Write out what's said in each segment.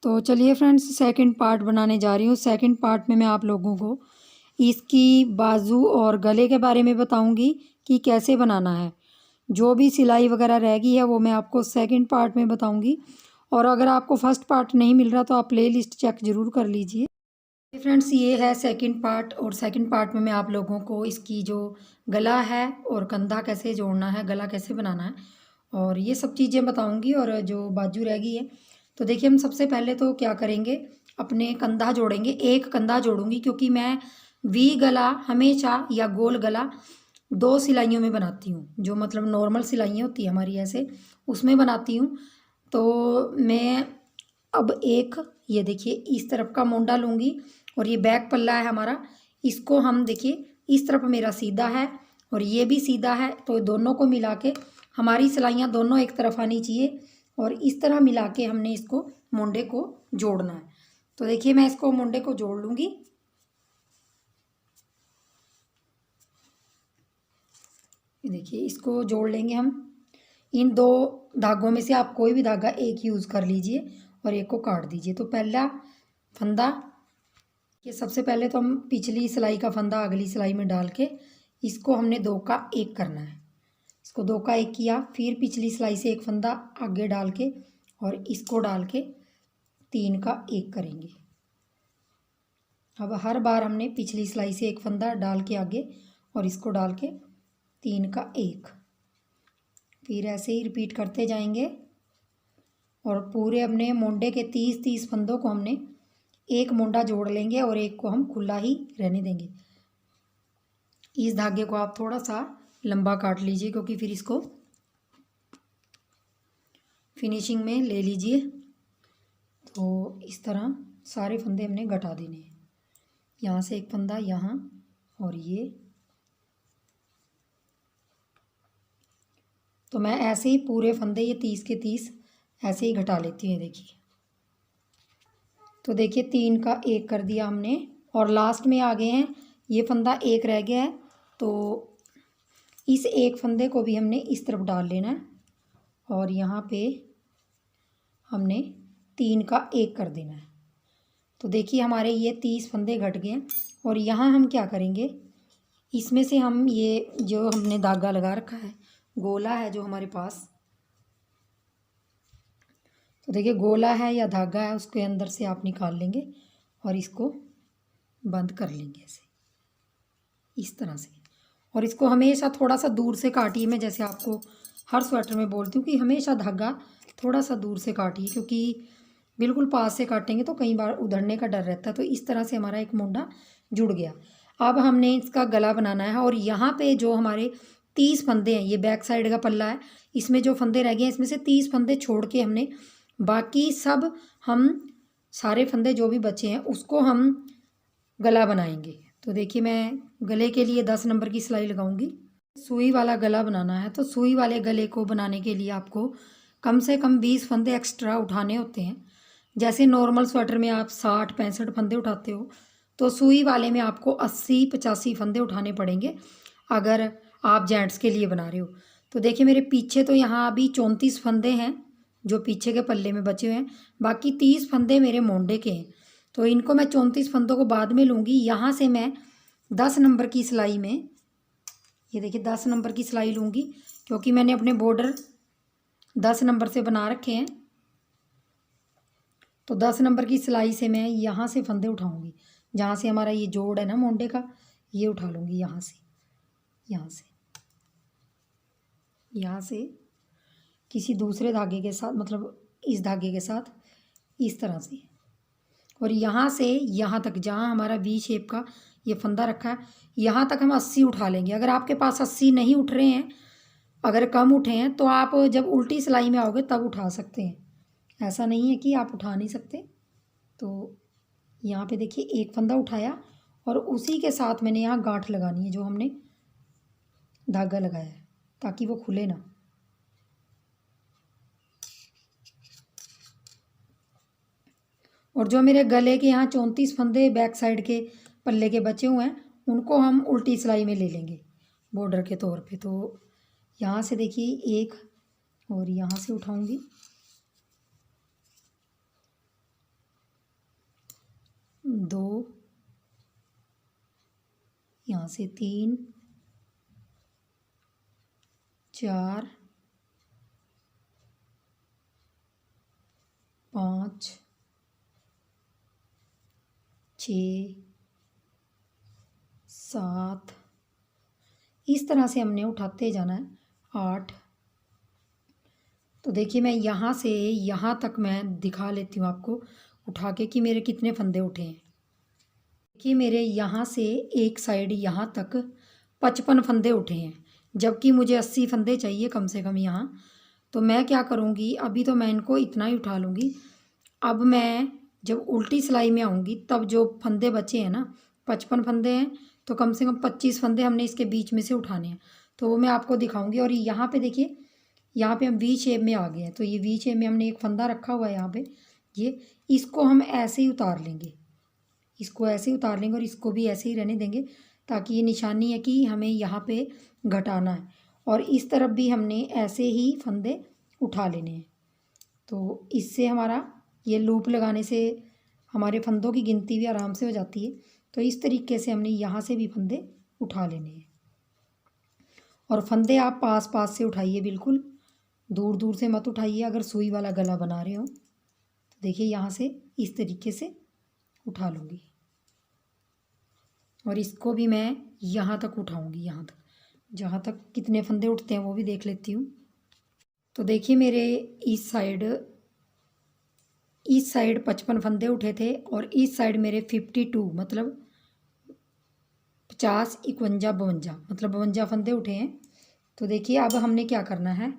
तो चलिए friends, second part बनाने जा रही हूँ। सेकंड पार्ट में मैं आप लोगों को इसकी बाजू और गले के बारे में बताऊंगी कि कैसे बनाना है। जो भी सिलाई वगैरह रह गई है वो मैं आपको सेकंड पार्ट में बताऊंगी। और अगर आपको फर्स्ट पार्ट नहीं मिल रहा तो आप प्ले लिस्ट चेक ज़रूर कर लीजिए। फ्रेंड्स, ये है सेकंड पार्ट और सेकंड पार्ट में मैं आप लोगों को इसकी जो गला है और कंधा कैसे जोड़ना है, गला कैसे बनाना है और ये सब चीज़ें बताऊंगी। और जो बाजू रह गई है, तो देखिए हम सबसे पहले तो क्या करेंगे, अपने कंधा जोड़ेंगे। एक कंधा जोड़ूंगी क्योंकि मैं वी गला हमेशा या गोल गला दो सिलाइयों में बनाती हूँ। जो मतलब नॉर्मल सिलाइयाँ होती है हमारी ऐसे, उसमें बनाती हूँ। तो मैं अब एक, ये देखिए इस तरफ का मोंडा लूँगी और ये बैक पल्ला है हमारा। इसको हम देखिए इस तरफ मेरा सीधा है और ये भी सीधा है, तो दोनों को मिला के हमारी सिलाइयाँ दोनों एक तरफ आनी चाहिए और इस तरह मिला के हमने इसको मोंडे को जोड़ना है। तो देखिए मैं इसको मोंडे को जोड़ लूँगी। देखिए इसको जोड़ लेंगे हम। इन दो धागों में से आप कोई भी धागा एक यूज़ कर लीजिए और एक को काट दीजिए। तो पहला फंदा, ये सबसे पहले तो हम पिछली सिलाई का फंदा अगली सिलाई में डाल के इसको हमने दो का एक करना है। इसको दो का एक किया, फिर पिछली सिलाई से एक फंदा आगे डाल के और इसको डाल के तीन का एक करेंगे। अब हर बार हमने पिछली सिलाई से एक फंदा डाल के आगे और इसको डाल के तीन का एक, फिर ऐसे ही रिपीट करते जाएंगे और पूरे अपने मोंडे के 30-30 फंदों को हमने एक मोंडा जोड़ लेंगे और एक को हम खुला ही रहने देंगे। इस धागे को आप थोड़ा सा लंबा काट लीजिए क्योंकि फिर इसको फिनिशिंग में ले लीजिए। तो इस तरह सारे फंदे हमने घटा देने हैं। यहाँ से एक फंदा यहाँ और ये, तो मैं ऐसे ही पूरे फंदे ये 30 के 30 ऐसे ही घटा लेती हूँ। देखिए, तो देखिए तीन का एक कर दिया हमने और लास्ट में आ गए हैं, ये फंदा एक रह गया है। तो इस एक फंदे को भी हमने इस तरफ डाल लेना है और यहाँ पे हमने तीन का एक कर देना है। तो देखिए हमारे ये 30 फंदे घट गए हैं और यहाँ हम क्या करेंगे, इसमें से हम ये जो हमने धागा लगा रखा है, गोला है जो हमारे पास, तो देखिए गोला है या धागा है, उसके अंदर से आप निकाल लेंगे और इसको बंद कर लेंगे ऐसे इस तरह से। और इसको हमेशा थोड़ा सा दूर से काटिए। मैं जैसे आपको हर स्वेटर में बोलती हूँ कि हमेशा धागा थोड़ा सा दूर से काटिए, क्योंकि बिल्कुल पास से काटेंगे तो कई बार उधड़ने का डर रहता है। तो इस तरह से हमारा एक मोंडा जुड़ गया। अब हमने इसका गला बनाना है और यहाँ पे जो हमारे 30 फंदे हैं, ये बैक साइड का पल्ला है, इसमें जो फंदे रह गए हैं इसमें से 30 फंदे छोड़ के हमने बाकी सब, हम सारे फंदे जो भी बचे हैं उसको हम गला बनाएंगे। तो देखिए मैं गले के लिए 10 नंबर की सिलाई लगाऊंगी। सुई वाला गला बनाना है तो सुई वाले गले को बनाने के लिए आपको कम से कम 20 फंदे एक्स्ट्रा उठाने होते हैं। जैसे नॉर्मल स्वेटर में आप 60-65 फंदे उठाते हो, तो सुई वाले में आपको 80-85 फंदे उठाने पड़ेंगे अगर आप जेंट्स के लिए बना रहे हो। तो देखिए मेरे पीछे तो यहाँ अभी 34 फंदे हैं जो पीछे के पल्ले में बचे हुए हैं, बाकी 30 फंदे मेरे मोंडे के हैं। तो इनको मैं 34 फंदों को बाद में लूँगी। यहाँ से मैं 10 नंबर की सिलाई में, ये देखिए 10 नंबर की सिलाई लूँगी क्योंकि मैंने अपने बॉर्डर 10 नंबर से बना रखे हैं। तो 10 नंबर की सिलाई से मैं यहाँ से फंदे उठाऊँगी, जहाँ से हमारा ये जोड़ है ना मोंडे का, ये उठा लूँगी यहाँ से, यहाँ से, यहाँ से किसी दूसरे धागे के साथ, मतलब इस धागे के साथ इस तरह से, और यहाँ से यहाँ तक जहाँ हमारा वी शेप का ये फंदा रखा है, यहाँ तक हम 80 उठा लेंगे। अगर आपके पास 80 नहीं उठ रहे हैं, अगर कम उठे हैं, तो आप जब उल्टी सिलाई में आओगे तब उठा सकते हैं। ऐसा नहीं है कि आप उठा नहीं सकते। तो यहाँ पे देखिए एक फंदा उठाया और उसी के साथ मैंने यहाँ गांठ लगानी है जो हमने धागा लगाया है, ताकि वो खुले ना। और जो मेरे गले के यहाँ 34 फंदे बैक साइड के पल्ले के बचे हुए हैं, उनको हम उल्टी सिलाई में ले लेंगे बॉर्डर के तौर पे। तो यहाँ से देखिए एक और यहाँ से उठाऊंगी 2, यहाँ से 3, 4, 5, 6, 7, इस तरह से हमने उठाते जाना है। 8। तो देखिए मैं यहाँ से यहाँ तक मैं दिखा लेती हूँ आपको उठा के कि मेरे कितने फंदे उठे हैं। देखिए मेरे यहाँ से एक साइड यहाँ तक 55 फंदे उठे हैं, जबकि मुझे 80 फंदे चाहिए कम से कम यहाँ। तो मैं क्या करूँगी, अभी तो मैं इनको इतना ही उठा लूँगी। अब मैं जब उल्टी सिलाई में आऊँगी तब जो फंदे बचे हैं ना, 55 फंदे हैं, तो कम से कम 25 फंदे हमने इसके बीच में से उठाने हैं। तो वो मैं आपको दिखाऊँगी। और यहाँ पे देखिए, यहाँ पे हम वी शेप में आ गए हैं। तो ये वी शेप में हमने एक फंदा रखा हुआ है यहाँ पे, ये इसको हम ऐसे ही उतार लेंगे, इसको ऐसे ही उतार लेंगे और इसको भी ऐसे ही रहने देंगे, ताकि ये निशानी है कि हमें यहाँ पे घटाना है। और इस तरफ भी हमने ऐसे ही फंदे उठा लेने हैं। तो इससे हमारा ये लूप लगाने से हमारे फंदों की गिनती भी आराम से हो जाती है। तो इस तरीके से हमने यहाँ से भी फंदे उठा लेने हैं। और फंदे आप पास पास से उठाइए, बिल्कुल दूर दूर से मत उठाइए अगर सुई वाला गला बना रहे हो। तो देखिए यहाँ से इस तरीके से उठा लूँगी और इसको भी मैं यहाँ तक उठाऊँगी, यहाँ तक, जहाँ तक कितने फंदे उठते हैं वो भी देख लेती हूँ। तो देखिए मेरे इस साइड 55 फंदे उठे थे और इस साइड मेरे 52 मतलब 50, 51, 52 मतलब 52 फंदे उठे हैं। तो देखिए अब हमने क्या करना है,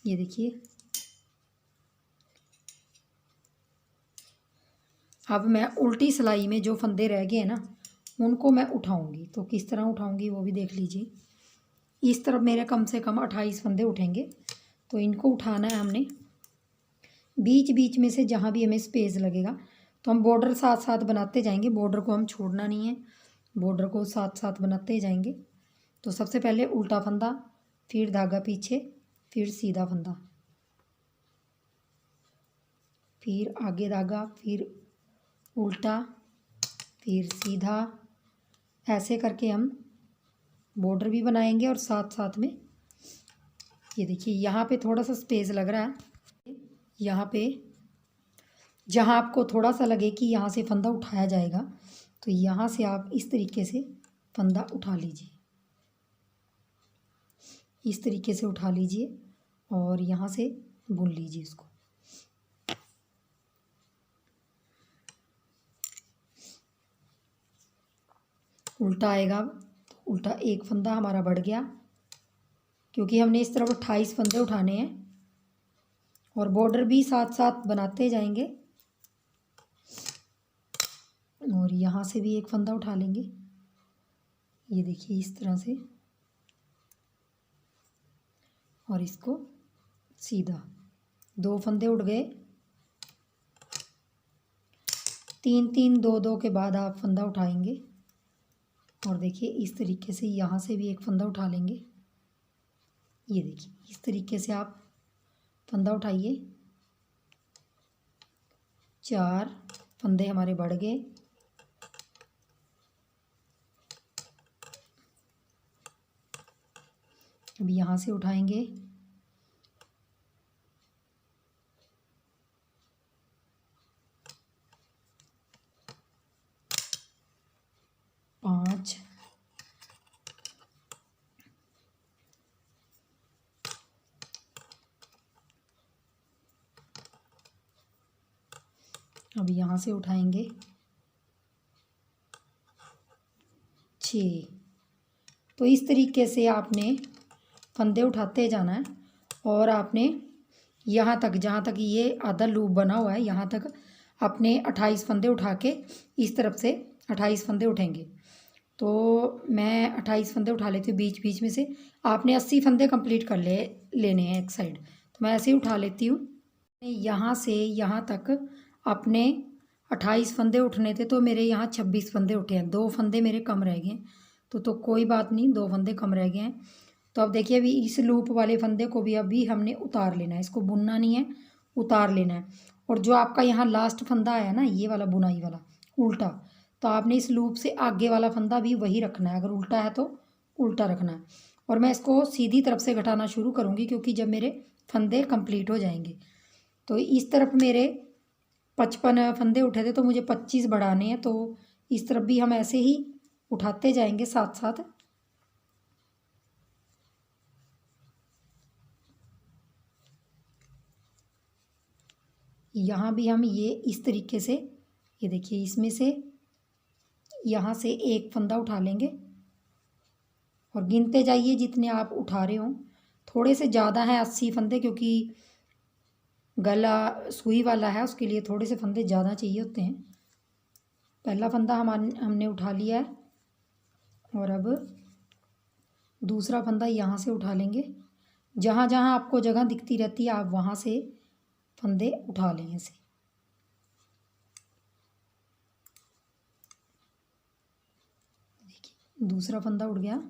ये देखिए अब मैं उल्टी सिलाई में जो फंदे रह गए हैं ना, उनको मैं उठाऊंगी। तो किस तरह उठाऊंगी वो भी देख लीजिए। इस तरफ मेरे कम से कम 28 फंदे उठेंगे। तो इनको उठाना है हमने बीच बीच में से, जहाँ भी हमें स्पेस लगेगा। तो हम बॉर्डर साथ साथ बनाते जाएंगे, बॉर्डर को हम छोड़ना नहीं है, बॉर्डर को साथ साथ बनाते जाएंगे। तो सबसे पहले उल्टा फंदा, फिर धागा पीछे, फिर सीधा फंदा, फिर आगे धागा, फिर उल्टा, फिर सीधा। ऐसे करके हम बॉर्डर भी बनाएंगे और साथ साथ में ये देखिए यहाँ पे थोड़ा सा स्पेस लग रहा है। यहाँ पे जहाँ आपको थोड़ा सा लगे कि यहाँ से फंदा उठाया जाएगा, तो यहाँ से आप इस तरीके से फंदा उठा लीजिए, इस तरीके से उठा लीजिए और यहाँ से बुन लीजिए इसको। उल्टा आएगा तो उल्टा एक फंदा हमारा बढ़ गया, क्योंकि हमने इस तरफ 28 फंदे उठाने हैं और बॉर्डर भी साथ साथ बनाते जाएंगे। और यहाँ से भी एक फंदा उठा लेंगे, ये देखिए इस तरह से, और इसको सीधा। 2 फंदे उठ गए, 3 3 2 2 के बाद आप फंदा उठाएंगे। और देखिए इस तरीके से यहाँ से भी एक फंदा उठा लेंगे, ये देखिए इस तरीके से आप फंदा उठाइए। 4 फंदे हमारे बढ़ गए। अब यहाँ से उठाएंगे, पाँच, अब यहाँ से उठाएंगे 6। तो इस तरीके से आपने फंदे उठाते जाना है और आपने यहाँ तक, जहाँ तक ये आधा लूप बना हुआ है, यहाँ तक अपने 28 फंदे उठा के इस तरफ से 28 फंदे उठेंगे। तो मैं 28 फंदे उठा लेती हूँ बीच बीच में से। आपने 80 फंदे कंप्लीट कर लेने हैं एक साइड। तो मैं ऐसे ही उठा लेती हूँ। यहाँ से यहाँ तक अपने 28 फंदे उठने थे, तो मेरे यहाँ 26 फंदे उठे हैं। 2 फंदे मेरे कम रह गए हैं, तो कोई बात नहीं, 2 फंदे कम रह गए हैं। तो अब देखिए अभी इस लूप वाले फंदे को भी अभी हमने उतार लेना है, इसको बुनना नहीं है, उतार लेना है। और जो आपका यहाँ लास्ट फंदा आया ना, ये वाला बुनाई वाला, उल्टा। तो आपने इस लूप से आगे वाला फंदा भी वही रखना है, अगर उल्टा है तो उल्टा रखना है। और मैं इसको सीधी तरफ से घटाना शुरू करूँगी क्योंकि जब मेरे फंदे कंप्लीट हो जाएंगे। तो इस तरफ मेरे 55 फंदे उठे थे तो मुझे 25 बढ़ाने हैं, तो इस तरफ भी हम ऐसे ही उठाते जाएंगे साथ साथ। यहाँ भी हम ये इस तरीके से, ये देखिए इसमें से यहाँ से एक फंदा उठा लेंगे और गिनते जाइए जितने आप उठा रहे हो। थोड़े से ज़्यादा है 80 फंदे, क्योंकि गला सुई वाला है, उसके लिए थोड़े से फंदे ज़्यादा चाहिए होते हैं। पहला फंदा हमने उठा लिया है और अब दूसरा फंदा यहाँ से उठा लेंगे। जहाँ जहाँ आपको जगह दिखती रहती है आप वहाँ से फंदे उठा लेंगे ऐसे। देखिए दूसरा फंदा उठ गया।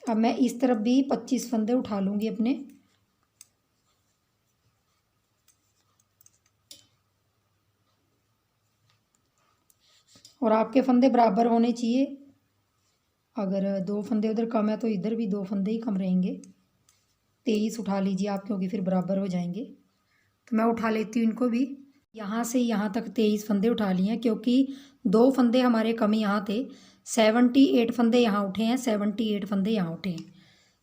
अब मैं इस तरफ भी 25 फंदे उठा लूँगी अपने। और आपके फंदे बराबर होने चाहिए, अगर 2 फंदे उधर कम है तो इधर भी 2 फंदे ही कम रहेंगे। 23 उठा लीजिए आप, क्योंकि फिर बराबर हो जाएंगे। तो मैं उठा लेती हूँ इनको भी। यहाँ से यहाँ तक 23 फंदे उठा लिए हैं, क्योंकि 2 फंदे हमारे कम यहाँ थे। 78 फंदे यहाँ उठे हैं, 78 फंदे यहाँ उठे हैं।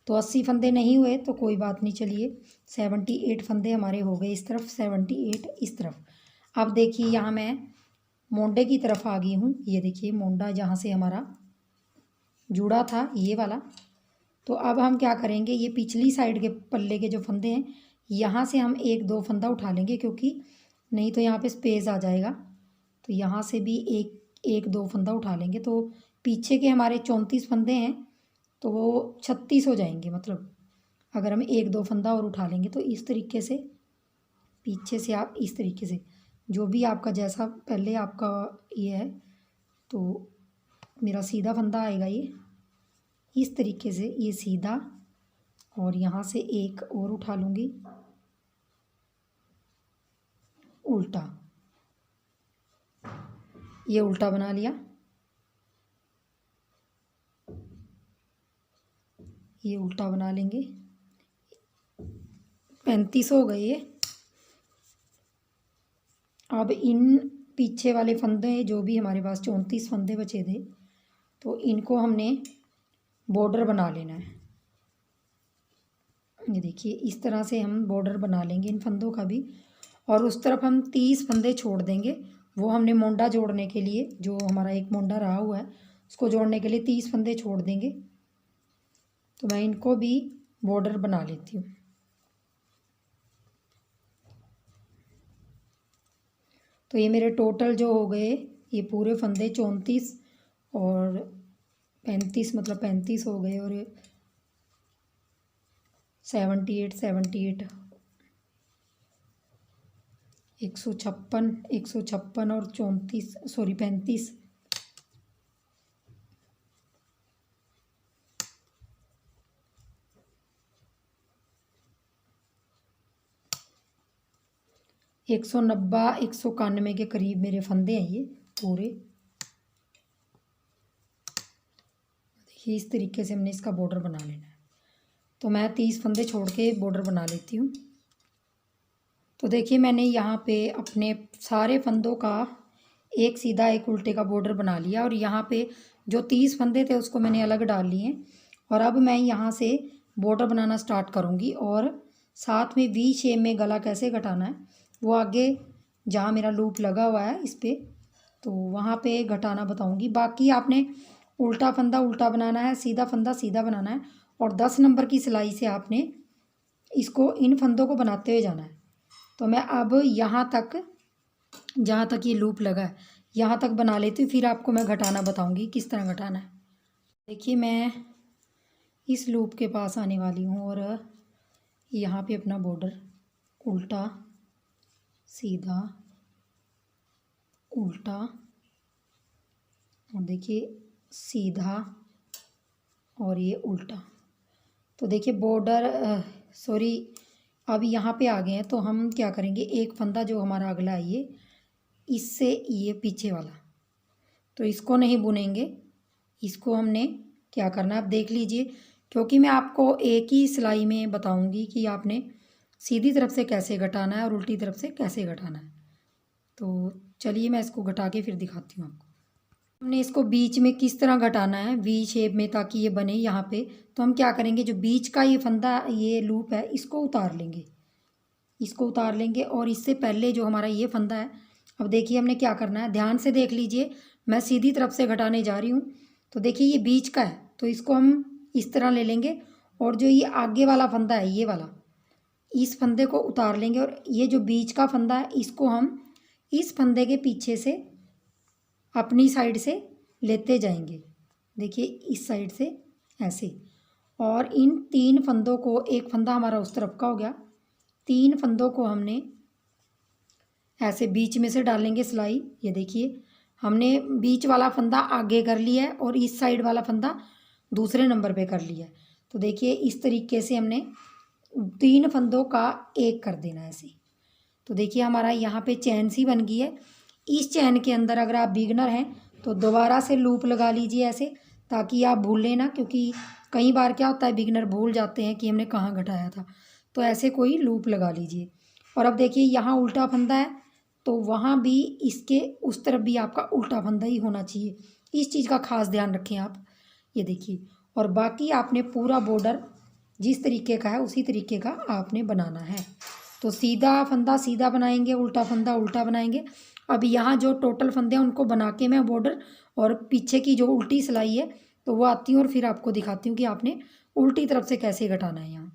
तो 80 फंदे नहीं हुए तो कोई बात नहीं, चलिए 78 फंदे हमारे हो गए इस तरफ, 78 इस तरफ। अब देखिए यहाँ मैं मोंडे की तरफ आ गई हूँ। ये देखिए मोंडा जहाँ से हमारा जुड़ा था ये वाला। तो अब हम क्या करेंगे, ये पिछली साइड के पल्ले के जो फंदे हैं यहाँ से हम 1-2 फंदा उठा लेंगे, क्योंकि नहीं तो यहाँ पे स्पेस आ जाएगा। तो यहाँ से भी 1-2 फंदा उठा लेंगे, तो पीछे के हमारे 34 फंदे हैं तो वो 36 हो जाएंगे। मतलब अगर हम 1-2 फंदा और उठा लेंगे तो इस तरीके से पीछे से आप इस तरीके से, जो भी आपका जैसा पहले आपका ये है, तो मेरा सीधा फंदा आएगा ये इस तरीके से, ये सीधा। और यहाँ से एक और उठा लूँगी उल्टा, ये उल्टा बना लिया। ये उल्टा बना लेंगे। 35 हो गए ये। अब इन पीछे वाले फंदे जो भी हमारे पास 34 फंदे बचे थे, तो इनको हमने बॉर्डर बना लेना है। ये देखिए इस तरह से हम बॉर्डर बना लेंगे इन फंदों का भी। और उस तरफ हम 30 फंदे छोड़ देंगे, वो हमने मोंडा जोड़ने के लिए, जो हमारा एक मोंडा रहा हुआ है उसको जोड़ने के लिए 30 फंदे छोड़ देंगे। तो मैं इनको भी बॉर्डर बना लेती हूँ। तो ये मेरे टोटल जो हो गए ये पूरे फंदे 34 और 35, मतलब 35 हो गए। और 78 156 और 34, सॉरी 35, एक 191 के करीब मेरे फंदे हैं ये पूरे। देखिए इस तरीके से हमने इसका बॉर्डर बना लेना है। तो मैं 30 फंदे छोड़ के बॉर्डर बना लेती हूँ। तो देखिए मैंने यहाँ पे अपने सारे फंदों का एक सीधा एक उल्टे का बॉर्डर बना लिया, और यहाँ पे जो 30 फंदे थे उसको मैंने अलग डाल लिए। और अब मैं यहाँ से बॉर्डर बनाना स्टार्ट करूँगी, और साथ में वी शेप में गला कैसे घटाना है वो आगे जहाँ मेरा लूप लगा हुआ है इस पर, तो वहाँ पे घटाना बताऊँगी। बाकी आपने उल्टा फंदा उल्टा बनाना है, सीधा फंदा सीधा बनाना है, और 10 नंबर की सिलाई से आपने इसको इन फंदों को बनाते हुए जाना है। तो मैं अब यहाँ तक, जहाँ तक ये लूप लगा है यहाँ तक बना लेती हूँ, फिर आपको मैं घटाना बताऊँगी किस तरह घटाना है। देखिए मैं इस लूप के पास आने वाली हूँ और यहाँ पे अपना बॉर्डर उल्टा सीधा उल्टा, और देखिए सीधा और ये उल्टा। तो देखिए बॉर्डर सॉरी अब यहाँ पे आ गए हैं। तो हम क्या करेंगे, एक फंदा जो हमारा अगला है इससे ये पीछे वाला, तो इसको नहीं बुनेंगे, इसको हमने क्या करना है आप देख लीजिए, क्योंकि मैं आपको एक ही सिलाई में बताऊंगी कि आपने सीधी तरफ से कैसे घटाना है और उल्टी तरफ से कैसे घटाना है। तो चलिए मैं इसको घटा के फिर दिखाती हूँ आपको। हमने इसको बीच में किस तरह घटाना है वी शेप में, ताकि ये बने यहाँ पे। तो हम क्या करेंगे, जो बीच का ये फंदा ये लूप है इसको उतार लेंगे, इसको उतार लेंगे। और इससे पहले जो हमारा ये फंदा है, अब देखिए हमने क्या करना है, ध्यान से देख लीजिए, मैं सीधी तरफ से घटाने जा रही हूँ। तो देखिए ये बीच का है, तो इसको हम इस तरह ले लेंगे। और जो ये आगे वाला फंदा है ये वाला, इस फंदे को उतार लेंगे। और ये जो बीच का फंदा है इसको हम इस फंदे के पीछे से अपनी साइड से लेते जाएंगे, देखिए इस साइड से ऐसे। और इन 3 फंदों को, एक फंदा हमारा उस तरफ का हो गया, 3 फंदों को हमने ऐसे बीच में से डालेंगे सिलाई। ये देखिए हमने बीच वाला फंदा आगे कर लिया है और इस साइड वाला फंदा दूसरे नंबर पे कर लिया है। तो देखिए इस तरीके से हमने 3 फंदों का एक कर देना है ऐसे। तो देखिए हमारा यहाँ पे चैन सी बन गई है। इस चैन के अंदर अगर आप बिगनर हैं तो दोबारा से लूप लगा लीजिए ऐसे, ताकि आप भूलें ना, क्योंकि कई बार क्या होता है बिगनर भूल जाते हैं कि हमने कहाँ घटाया था। तो ऐसे कोई लूप लगा लीजिए। और अब देखिए यहाँ उल्टा फंदा है, तो वहाँ भी इसके उस तरफ भी आपका उल्टा फंदा ही होना चाहिए। इस चीज़ का खास ध्यान रखें आप। ये देखिए, और बाकी आपने पूरा बॉर्डर जिस तरीके का है उसी तरीके का आपने बनाना है। तो सीधा फंदा सीधा बनाएंगे, उल्टा फंदा उल्टा बनाएंगे। अब यहाँ जो टोटल फंदे हैं उनको बना के मैं बॉर्डर और पीछे की जो उल्टी सिलाई है तो वो आती हूँ और फिर आपको दिखाती हूँ कि आपने उल्टी तरफ से कैसे घटाना है। यहाँ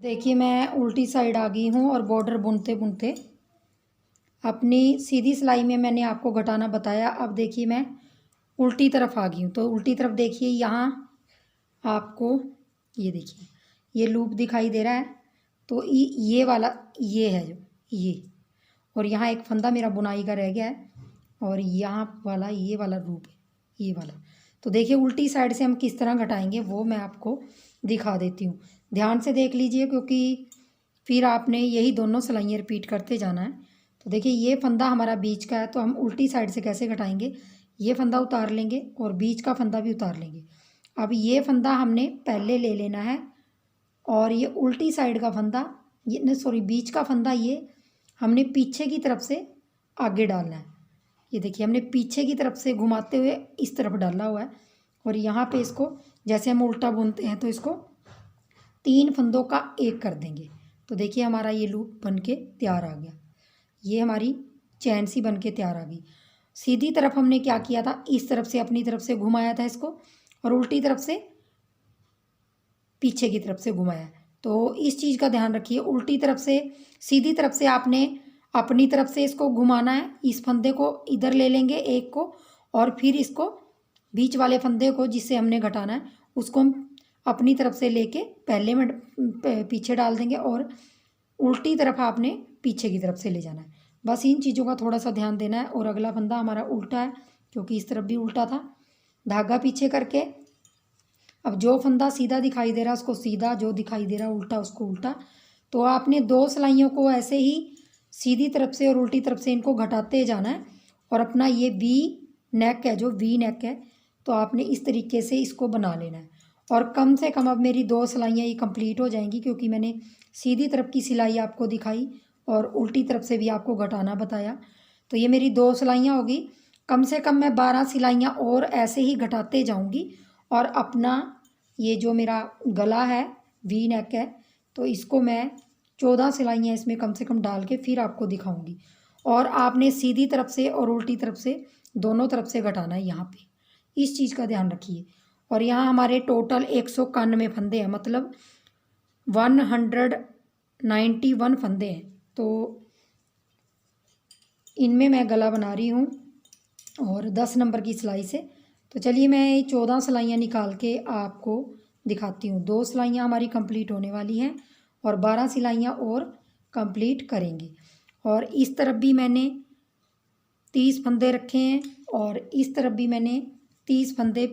देखिए मैं उल्टी साइड आ गई हूँ और बॉर्डर बुनते बुनते अपनी सीधी सिलाई में मैंने आपको घटाना बताया। अब देखिए मैं उल्टी तरफ आ गई हूँ। तो उल्टी तरफ देखिए यहाँ आपको ये देखिए ये लूप दिखाई दे रहा है। तो ये वाला ये है जो ये, और यहाँ एक फंदा मेरा बुनाई का रह गया है और यहाँ वाला ये वाला लूप है ये वाला। तो देखिए उल्टी साइड से हम किस तरह घटाएंगे वो मैं आपको दिखा देती हूँ। ध्यान से देख लीजिए, क्योंकि फिर आपने यही दोनों सिलाइयाँ रिपीट करते जाना है। तो देखिए ये फंदा हमारा बीच का है, तो हम उल्टी साइड से कैसे घटाएंगे, ये फंदा उतार लेंगे और बीच का फंदा भी उतार लेंगे। अब ये फंदा हमने पहले ले लेना है और ये उल्टी साइड का फंदा, ये सॉरी बीच का फंदा ये हमने पीछे की तरफ से आगे डालना है। ये देखिए हमने पीछे की तरफ से घुमाते हुए इस तरफ डाला हुआ है। और यहाँ पे इसको जैसे हम उल्टा बुनते हैं तो इसको 3 फंदों का एक कर देंगे। तो देखिए हमारा ये लूप बन के तैयार आ गया, ये हमारी चैन सी बन के तैयार आ गई। सीधी तरफ हमने क्या किया था, इस तरफ से अपनी तरफ से घुमाया था इसको, और उल्टी तरफ से पीछे की तरफ से घुमाया। तो इस चीज़ का ध्यान रखिए, उल्टी तरफ से सीधी तरफ से आपने अपनी तरफ से इसको घुमाना है। इस फंदे को इधर ले लेंगे एक को, और फिर इसको बीच वाले फंदे को जिससे हमने घटाना है उसको हम अपनी तरफ से लेके पहले में पीछे डाल देंगे और उल्टी तरफ आपने पीछे की तरफ से ले जाना है। बस इन चीज़ों का थोड़ा सा ध्यान देना है। और अगला फंदा हमारा उल्टा है क्योंकि इस तरफ भी उल्टा था, धागा पीछे करके अब जो फंदा सीधा दिखाई दे रहा है उसको सीधा, जो दिखाई दे रहा है उल्टा उसको उल्टा। तो आपने 2 सिलाइयों को ऐसे ही सीधी तरफ से और उल्टी तरफ से इनको घटाते जाना है। और अपना ये वी नेक है, जो वी नेक है, तो आपने इस तरीके से इसको बना लेना है। और कम से कम अब मेरी 2 सिलाइयाँ ये कंप्लीट हो जाएंगी, क्योंकि मैंने सीधी तरफ की सिलाई आपको दिखाई और उल्टी तरफ से भी आपको घटाना बताया। तो ये मेरी 2 सिलाइयाँ होगी। कम से कम मैं 12 सिलाइयाँ और ऐसे ही घटाते जाऊँगी। और अपना ये जो मेरा गला है वी नेक है, तो इसको मैं 14 सिलाइयाँ इसमें कम से कम डाल के फिर आपको दिखाऊंगी। और आपने सीधी तरफ से और उल्टी तरफ से दोनों तरफ से घटाना है यहाँ पे, इस चीज़ का ध्यान रखिए। और यहाँ हमारे टोटल 191 फंदे हैं, मतलब 191 फंदे हैं। तो इनमें मैं गला बना रही हूँ और 10 नंबर की सिलाई से। तो चलिए मैं 14 सिलाइयाँ निकाल के आपको दिखाती हूँ। 2 सिलाइयाँ हमारी कंप्लीट होने वाली हैं और 12 सिलाइयाँ और कंप्लीट करेंगे। और इस तरफ भी मैंने 30 फंदे रखे हैं और इस तरफ भी मैंने 30 फंदे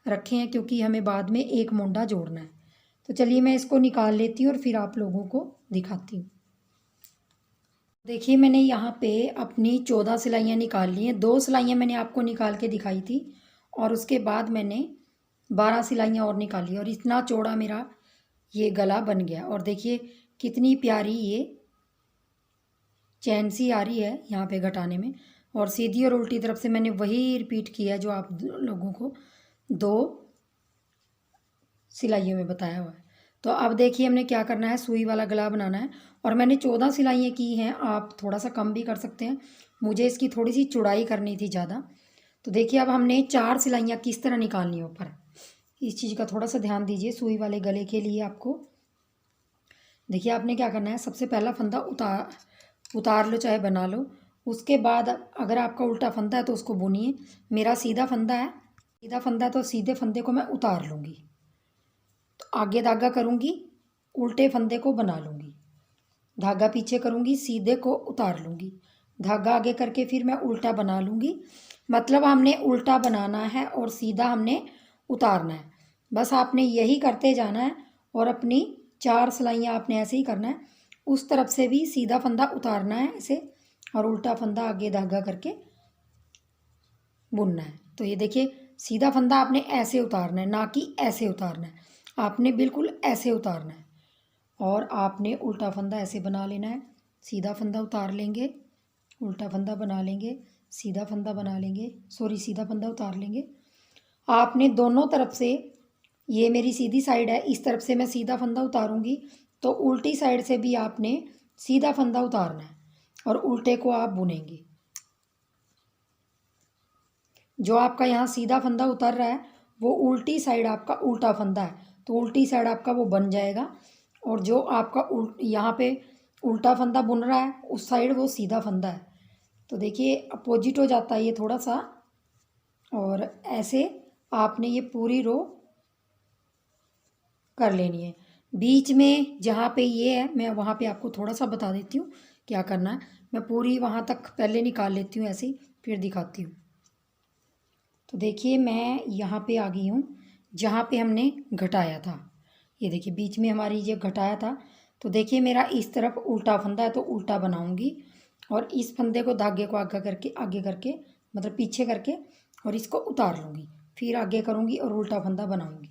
रखे हैं, क्योंकि हमें बाद में एक मोंडा जोड़ना है। तो चलिए मैं इसको निकाल लेती हूँ और फिर आप लोगों को दिखाती हूँ। देखिए मैंने यहाँ पे अपनी 14 सिलाइयाँ निकाल ली हैं। 2 सिलाइयाँ मैंने आपको निकाल के दिखाई थी और उसके बाद मैंने 12 सिलाइयाँ और निकाली और इतना चौड़ा मेरा ये गला बन गया। और देखिए कितनी प्यारी ये चैन सी आ रही है यहाँ पे घटाने में। और सीधी और उल्टी तरफ से मैंने वही रिपीट किया जो आप लोगों को 2 सिलाइयों में बताया हुआ है। तो अब देखिए हमने क्या करना है, सुई वाला गला बनाना है। और मैंने 14 सिलाइयाँ की हैं, आप थोड़ा सा कम भी कर सकते हैं, मुझे इसकी थोड़ी सी चौड़ाई करनी थी ज़्यादा। तो देखिए अब हमने 4 सिलाइयाँ किस तरह निकालनी है ऊपर, इस चीज़ का थोड़ा सा ध्यान दीजिए सुई वाले गले के लिए। आपको देखिए आपने क्या करना है, सबसे पहला फंदा उतार लो चाहे बना लो। उसके बाद अगर आपका उल्टा फंदा है तो उसको बुनिए। मेरा सीधा फंदा है, सीधा फंदा है तो सीधे फंदे को मैं उतार लूँगी। तो आगे धागा करूँगी, उल्टे फंदे को बना लूँगी, धागा पीछे करूँगी, सीधे को उतार लूँगी, धागा आगे करके फिर मैं उल्टा बना लूँगी। मतलब हमने उल्टा बनाना है और सीधा हमने उतारना है। बस आपने यही करते जाना है और अपनी 4 सिलाइयाँ आपने ऐसे ही करना है। उस तरफ से भी सीधा फंदा उतारना है ऐसे और उल्टा फंदा आगे धागा करके बुनना है। तो ये देखिए सीधा फंदा आपने ऐसे उतारना है, ना कि ऐसे उतारना है, आपने बिल्कुल ऐसे उतारना है। और आपने उल्टा फंदा ऐसे बना लेना है, सीधा फंदा उतार लेंगे, उल्टा फंदा बना लेंगे, सीधा फंदा बना लेंगे, सॉरी सीधा फंदा उतार लेंगे। आपने दोनों तरफ से, ये मेरी सीधी साइड है, इस तरफ से मैं सीधा फंदा उतारूंगी तो उल्टी साइड से भी आपने सीधा फंदा उतारना है और उल्टे को आप बुनेंगे। जो आपका यहाँ सीधा फंदा उतर रहा है वो उल्टी साइड आपका उल्टा फंदा है, तो उल्टी साइड आपका वो बन जाएगा। और जो आपका यहाँ पे उल्टा फंदा बुन रहा है उस साइड वो सीधा फंदा है। तो देखिए अपोजिट हो जाता है ये थोड़ा सा। और ऐसे आपने ये पूरी रो कर लेनी है। बीच में जहाँ पे ये है मैं वहाँ पे आपको थोड़ा सा बता देती हूँ क्या करना है। मैं पूरी वहाँ तक पहले निकाल लेती हूँ ऐसे ही, फिर दिखाती हूँ। तो देखिए मैं यहाँ पे आ गई हूँ जहाँ पे हमने घटाया था। ये देखिए बीच में हमारी ये घटाया था। तो देखिए मेरा इस तरफ उल्टा फंदा है तो उल्टा बनाऊँगी और इस फंदे को धागे को आगे करके मतलब पीछे करके और इसको उतार लूँगी, फिर आगे करूँगी और उल्टा फंदा बनाऊँगी,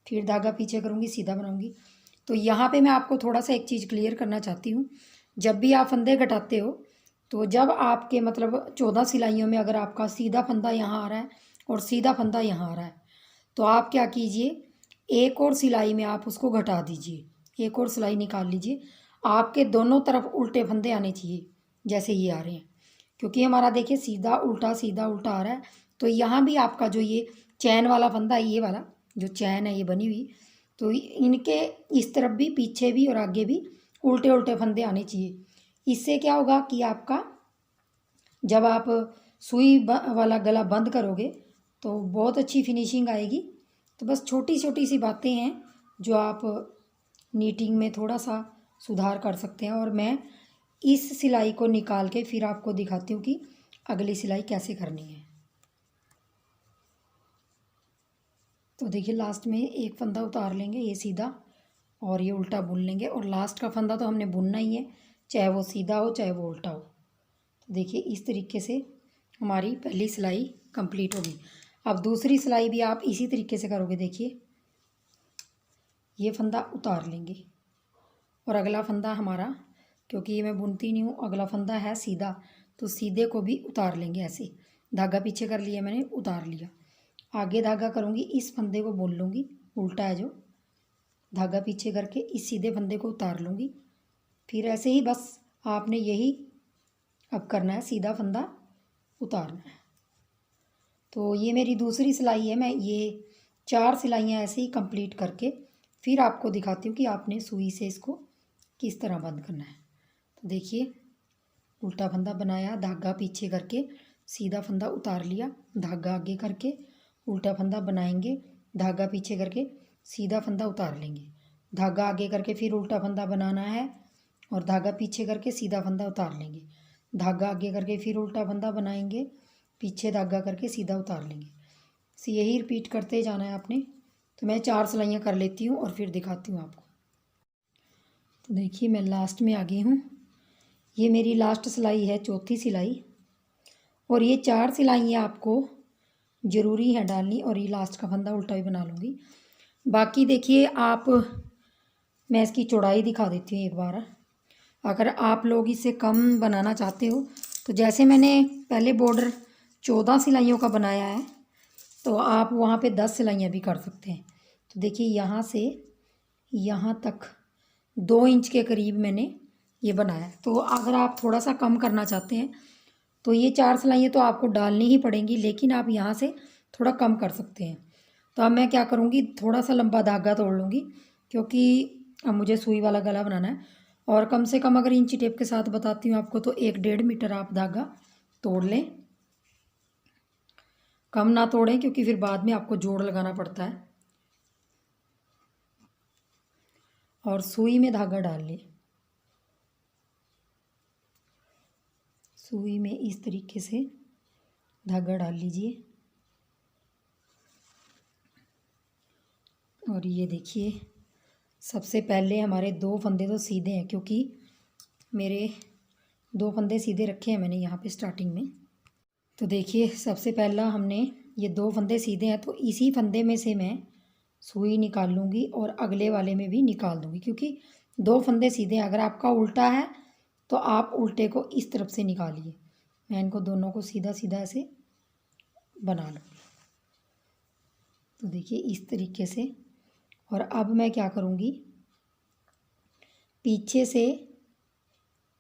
फिर धागा पीछे करूँगी, सीधा बनाऊँगी। तो यहाँ पे मैं आपको थोड़ा सा एक चीज़ क्लियर करना चाहती हूँ। जब भी आप फंदे घटाते हो तो जब आपके मतलब 14 सिलाइयों में अगर आपका सीधा फंदा यहाँ आ रहा है और सीधा फंदा यहाँ आ रहा है तो आप क्या कीजिए, एक और सिलाई में आप उसको घटा दीजिए, एक और सिलाई निकाल लीजिए। आपके दोनों तरफ उल्टे फंदे आने चाहिए जैसे ये आ रहे हैं, क्योंकि हमारा देखिए सीधा उल्टा आ रहा है। तो यहाँ भी आपका जो ये चैन वाला फंदा है, ये वाला जो चैन है ये बनी हुई, तो इनके इस तरफ भी पीछे भी और आगे भी उल्टे उल्टे फंदे आने चाहिए। इससे क्या होगा कि आपका जब आप सुई वाला गला बंद करोगे तो बहुत अच्छी फिनिशिंग आएगी। तो बस छोटी छोटी सी बातें हैं जो आप नीटिंग में थोड़ा सा सुधार कर सकते हैं। और मैं इस सिलाई को निकाल के फिर आपको दिखाती हूँ कि अगली सिलाई कैसे करनी है। तो देखिए लास्ट में एक फंदा उतार लेंगे ये सीधा और ये उल्टा बुन लेंगे और लास्ट का फंदा तो हमने बुनना ही है, चाहे वो सीधा हो चाहे वो उल्टा हो। तो देखिए इस तरीके से हमारी पहली सिलाई कंप्लीट होगी। अब दूसरी सिलाई भी आप इसी तरीके से करोगे। देखिए ये फंदा उतार लेंगे और अगला फंदा हमारा, क्योंकि ये मैं बुनती नहीं हूँ, अगला फंदा है सीधा तो सीधे को भी उतार लेंगे ऐसे। धागा पीछे कर लिया मैंने, उतार लिया, आगे धागा करूँगी, इस फंदे को बुन लूँगी, उल्टा है जो, धागा पीछे करके इस सीधे फंदे को उतार लूँगी। फिर ऐसे ही बस आपने यही अब करना है, सीधा फंदा उतारना है। तो ये मेरी दूसरी सिलाई है। मैं ये 4 सिलाइयाँ ऐसे ही कंप्लीट करके फिर आपको दिखाती हूँ कि आपने सुई से इसको किस तरह बंद करना है। तो देखिए उल्टा फंदा बनाया, धागा पीछे करके सीधा फंदा उतार लिया, धागा आगे करके उल्टा फंदा बनाएंगे, धागा पीछे करके सीधा फंदा उतार लेंगे, धागा आगे करके फिर उल्टा फंदा बनाना है और धागा पीछे करके सीधा फंदा उतार लेंगे, धागा आगे करके फिर उल्टा फंदा बनाएंगे, पीछे धागा करके सीधा उतार लेंगे। तो यही रिपीट करते जाना है आपने। तो मैं 4 सिलाइयाँ कर लेती हूँ और फिर दिखाती हूँ आपको। तो देखिए मैं लास्ट में आ गई हूँ। ये मेरी लास्ट सिलाई है, चौथी सिलाई। और ये 4 सिलाइयाँ आपको ज़रूरी है डालनी, और ये लास्ट का फंदा उल्टा भी बना लूँगी। बाकी देखिए आप, मैं इसकी चौड़ाई दिखा देती हूँ एक बार। अगर आप लोग इसे कम बनाना चाहते हो तो जैसे मैंने पहले बॉर्डर 14 सिलाइयों का बनाया है, तो आप वहाँ पे 10 सिलाइयाँ भी कर सकते हैं। तो देखिए यहाँ से यहाँ तक 2 इंच के करीब मैंने ये बनाया है। तो अगर आप थोड़ा सा कम करना चाहते हैं तो ये 4 सिलाइयाँ तो आपको डालनी ही पड़ेंगी, लेकिन आप यहाँ से थोड़ा कम कर सकते हैं। तो अब मैं क्या करूँगी, थोड़ा सा लंबा धागा तोड़ लूँगी, क्योंकि अब मुझे सुई वाला गला बनाना है। और कम से कम, अगर इंची टेप के साथ बताती हूँ आपको, तो 1-1.5 मीटर आप धागा तोड़ लें। कम ना तोड़ें, क्योंकि फिर बाद में आपको जोड़ लगाना पड़ता है। और सुई में धागा डाल लें। सुई में इस तरीके से धागा डाल लीजिए। और ये देखिए, सबसे पहले हमारे 2 फंदे तो सीधे हैं, क्योंकि मेरे 2 फंदे सीधे रखे हैं मैंने यहाँ पे स्टार्टिंग में। तो देखिए सबसे पहला हमने ये 2 फंदे सीधे हैं, तो इसी फंदे में से मैं सुई निकाल लूँगी और अगले वाले में भी निकाल दूँगी, क्योंकि 2 फंदे सीधे हैं। अगर आपका उल्टा है तो आप उल्टे को इस तरफ से निकालिए। मैं इनको दोनों को सीधा सीधा ऐसे बना लूँगी। तो देखिए इस तरीके से। और अब मैं क्या करूँगी, पीछे से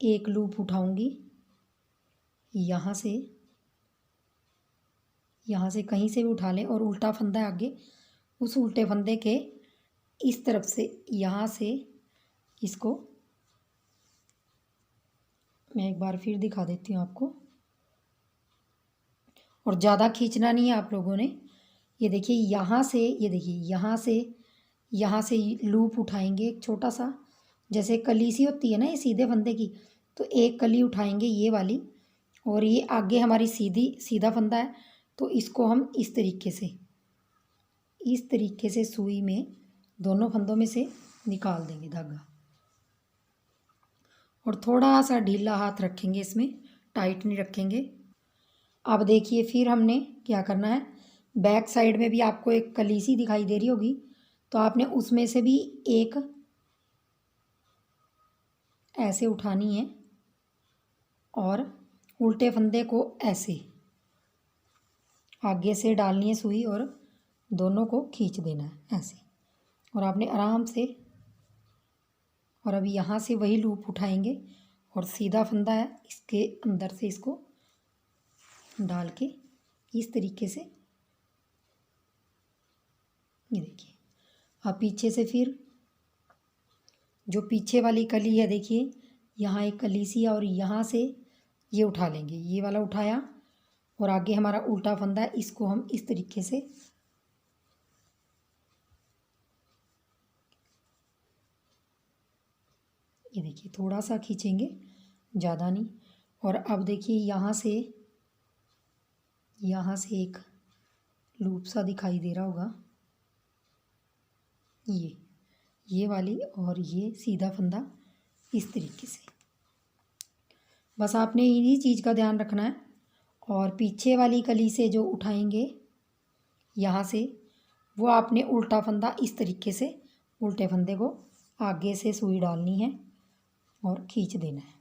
एक लूप उठाऊँगी, यहाँ से कहीं से भी उठा लें, और उल्टा फंदा है आगे, उस उल्टे फंदे के इस तरफ से यहाँ से इसको मैं एक बार फिर दिखा देती हूँ आपको। और ज़्यादा खींचना नहीं है आप लोगों ने। ये देखिए यहाँ से, ये देखिए यहाँ से लूप उठाएंगे एक छोटा सा, जैसे कली सी होती है ना ये सीधे फंदे की, तो एक कली उठाएंगे ये वाली, और ये आगे हमारी सीधा फंदा है, तो इसको हम इस तरीके से सुई में दोनों फंदों में से निकाल देंगे धागा। और थोड़ा सा ढीला हाथ रखेंगे, इसमें टाइट नहीं रखेंगे। अब देखिए फिर हमने क्या करना है, बैक साइड में भी आपको एक कलीसी दिखाई दे रही होगी, तो आपने उसमें से भी एक ऐसे उठानी है, और उल्टे फंदे को ऐसे आगे से डालनी है सुई, और दोनों को खींच देना है ऐसे। और आपने आराम से, और अभी यहाँ से वही लूप उठाएंगे, और सीधा फंदा है इसके अंदर से इसको डाल के इस तरीके से, ये देखिए। अब पीछे से फिर जो पीछे वाली कली है, देखिए यहाँ एक कली सी है, और यहाँ से ये उठा लेंगे, ये वाला उठाया, और आगे हमारा उल्टा फंदा है, इसको हम इस तरीके से ये देखिए थोड़ा सा खींचेंगे, ज़्यादा नहीं। और अब देखिए यहाँ से एक लूप सा दिखाई दे रहा होगा, ये वाली, और ये सीधा फंदा इस तरीके से। बस आपने इन्हीं चीज़ का ध्यान रखना है। और पीछे वाली कली से जो उठाएंगे यहाँ से, वो आपने उल्टा फंदा इस तरीके से, उल्टे फंदे को आगे से सुई डालनी है और खींच देना है।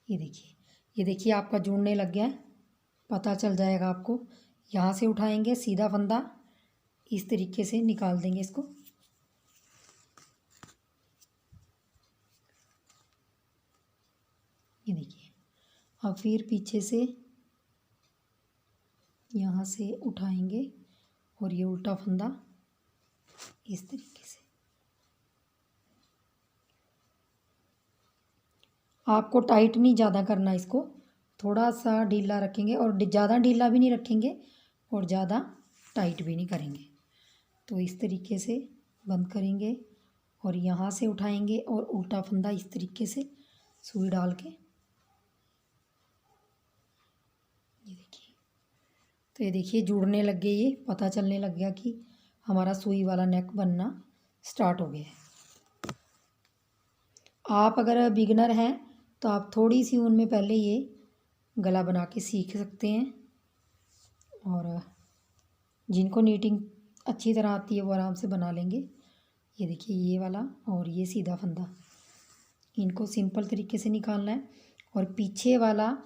ये देखिए आपका जुड़ने लग गया है, पता चल जाएगा आपको। यहाँ से उठाएंगे सीधा फंदा, इस तरीके से निकाल देंगे इसको। ये देखिए, अब फिर पीछे से यहाँ से उठाएंगे, और ये उल्टा फंदा इस तरीके से। आपको टाइट नहीं ज़्यादा करना, इसको थोड़ा सा ढीला रखेंगे, और ज़्यादा ढीला भी नहीं रखेंगे और ज़्यादा टाइट भी नहीं करेंगे। तो इस तरीके से बंद करेंगे, और यहाँ से उठाएंगे, और उल्टा फंदा इस तरीके से सुई डाल के, ये देखिए। तो ये देखिए जुड़ने लग गए, ये पता चलने लग गया कि हमारा सुई वाला नेक बनना स्टार्ट हो गया है। आप अगर बिगनर हैं तो आप थोड़ी सी ऊन में पहले ये गला बना के सीख सकते हैं, और जिनको नीटिंग अच्छी तरह आती है वो आराम से बना लेंगे। ये देखिए ये वाला और ये सीधा फंदा, इनको सिंपल तरीके से निकालना है। और पीछे वाला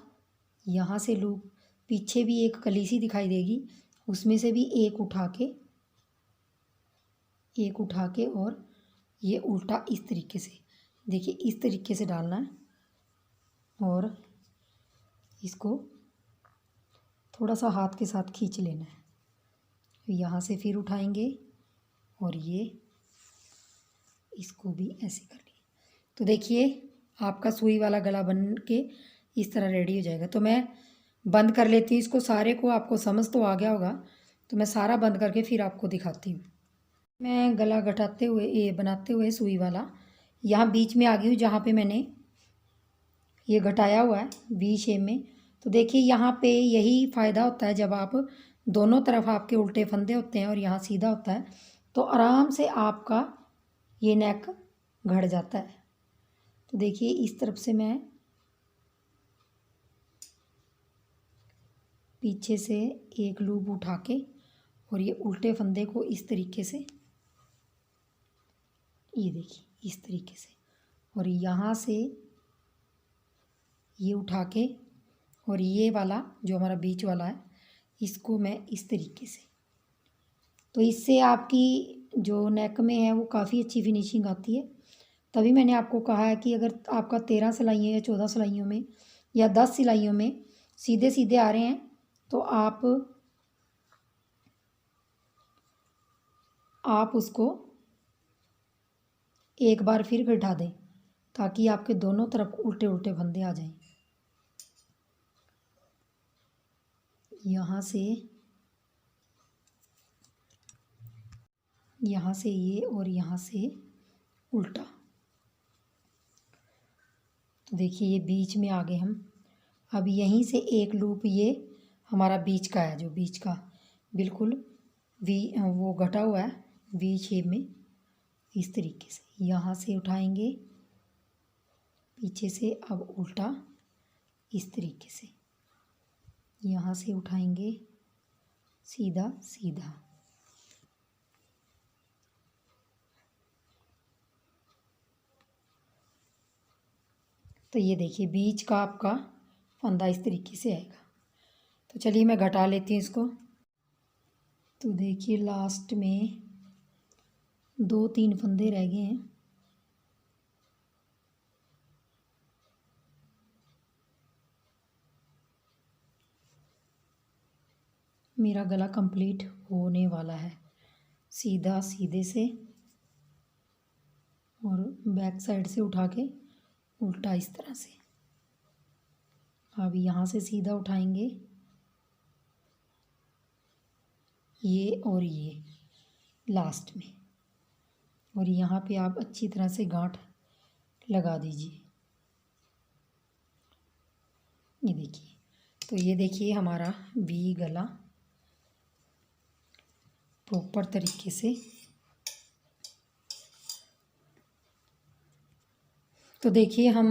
यहाँ से लूप, पीछे भी एक कली सी दिखाई देगी, उसमें से भी एक उठा के और ये उल्टा इस तरीके से, देखिए इस तरीके से डालना है। और इसको थोड़ा सा हाथ के साथ खींच लेना है। यहाँ से फिर उठाएंगे और ये इसको भी ऐसे कर लिए। तो देखिए आपका सुई वाला गला बन के इस तरह रेडी हो जाएगा। तो मैं बंद कर लेती हूँ इसको सारे को, आपको समझ तो आ गया होगा। तो मैं सारा बंद करके फिर आपको दिखाती हूँ। मैं गला घटाते हुए ये बनाते हुए सुई वाला यहाँ बीच में आ गई हूँ, जहाँ पे मैंने ये घटाया हुआ है वी शेप में। तो देखिए यहाँ पे यही फ़ायदा होता है, जब आप दोनों तरफ आपके उल्टे फंदे होते हैं और यहाँ सीधा होता है तो आराम से आपका ये नेक घट जाता है। तो देखिए इस तरफ से मैं पीछे से एक लूप उठा के और ये उल्टे फंदे को इस तरीके से, ये देखिए इस तरीके से, और यहाँ से ये उठा के और ये वाला जो हमारा बीच वाला है इसको मैं इस तरीके से, तो इससे आपकी जो नेक में है वो काफ़ी अच्छी फिनिशिंग आती है। तभी मैंने आपको कहा है कि अगर आपका 13 सिलाइयों या 14 सिलाइयों में या 10 सिलाइयों में सीधे सीधे आ रहे हैं तो आप उसको एक बार फिर घटा दें, ताकि आपके दोनों तरफ उल्टे उल्टे फंदे आ जाएं। यहाँ से ये और यहाँ से उल्टा। तो देखिए ये बीच में आ गए हम। अब यहीं से एक लूप ये हमारा बीच का है, जो बीच का बिल्कुल वो घटा हुआ है वी शेप में, इस तरीके से यहाँ से उठाएंगे पीछे से, अब उल्टा इस तरीके से यहाँ से उठाएंगे सीधा सीधा। तो ये देखिए बीच का आपका फंदा इस तरीके से आएगा। तो चलिए मैं घटा लेती हूँ इसको। तो देखिए लास्ट में 2-3 फंदे रह गए हैं। मेरा गला कंप्लीट होने वाला है, सीधा सीधे से और बैक साइड से उठा के उल्टा इस तरह से। अब यहाँ से सीधा उठाएंगे ये और ये लास्ट में, और यहाँ पे आप अच्छी तरह से गांठ लगा दीजिए। ये देखिए, तो ये देखिए हमारा वी गला प्रॉपर तरीके से। तो देखिए हम